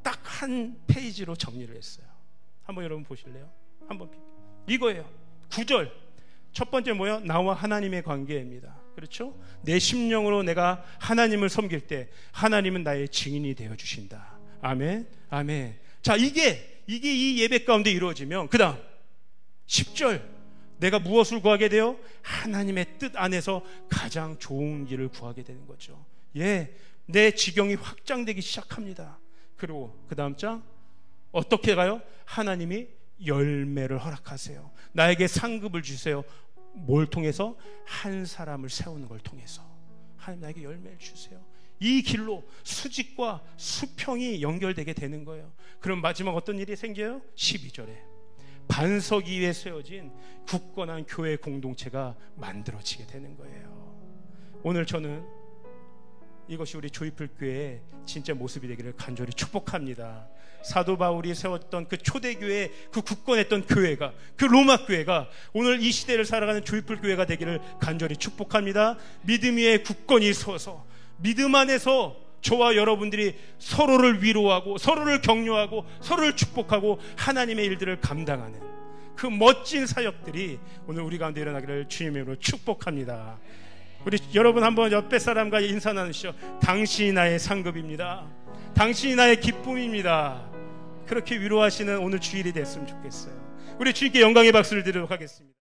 딱 한 페이지로 정리를 했어요. 한번 여러분 보실래요? 한번 이거예요. 9절. 첫 번째 뭐예요? 나와 하나님의 관계입니다. 그렇죠? 내 심령으로 내가 하나님을 섬길 때 하나님은 나의 증인이 되어 주신다. 아멘. 아멘. 자, 이게 이 예배 가운데 이루어지면 그 다음 10절. 내가 무엇을 구하게 돼요? 하나님의 뜻 안에서 가장 좋은 길을 구하게 되는 거죠. 예, 내 지경이 확장되기 시작합니다. 그리고 그 다음 장 어떻게 가요? 하나님이 열매를 허락하세요. 나에게 상급을 주세요. 뭘 통해서? 한 사람을 세우는 걸 통해서. 하나님 나에게 열매를 주세요. 이 길로 수직과 수평이 연결되게 되는 거예요. 그럼 마지막 어떤 일이 생겨요? 12절에 반석 위에 세워진 굳건한 교회 공동체가 만들어지게 되는 거예요. 오늘 저는 이것이 우리 조이풀 교회의 진짜 모습이 되기를 간절히 축복합니다. 사도 바울이 세웠던 그 초대교회, 그 굳건했던 교회가, 그 로마 교회가 오늘 이 시대를 살아가는 조이풀 교회가 되기를 간절히 축복합니다. 믿음 위에 굳건히 서서 믿음 안에서 저와 여러분들이 서로를 위로하고 서로를 격려하고 서로를 축복하고 하나님의 일들을 감당하는 그 멋진 사역들이 오늘 우리 가운데 일어나기를 주님의 이름으로 축복합니다. 우리 여러분 한번 옆에 사람과 인사 나누시죠. 당신이 나의 상급입니다. 당신이 나의 기쁨입니다. 그렇게 위로하시는 오늘 주일이 됐으면 좋겠어요. 우리 주님께 영광의 박수를 드리도록 하겠습니다.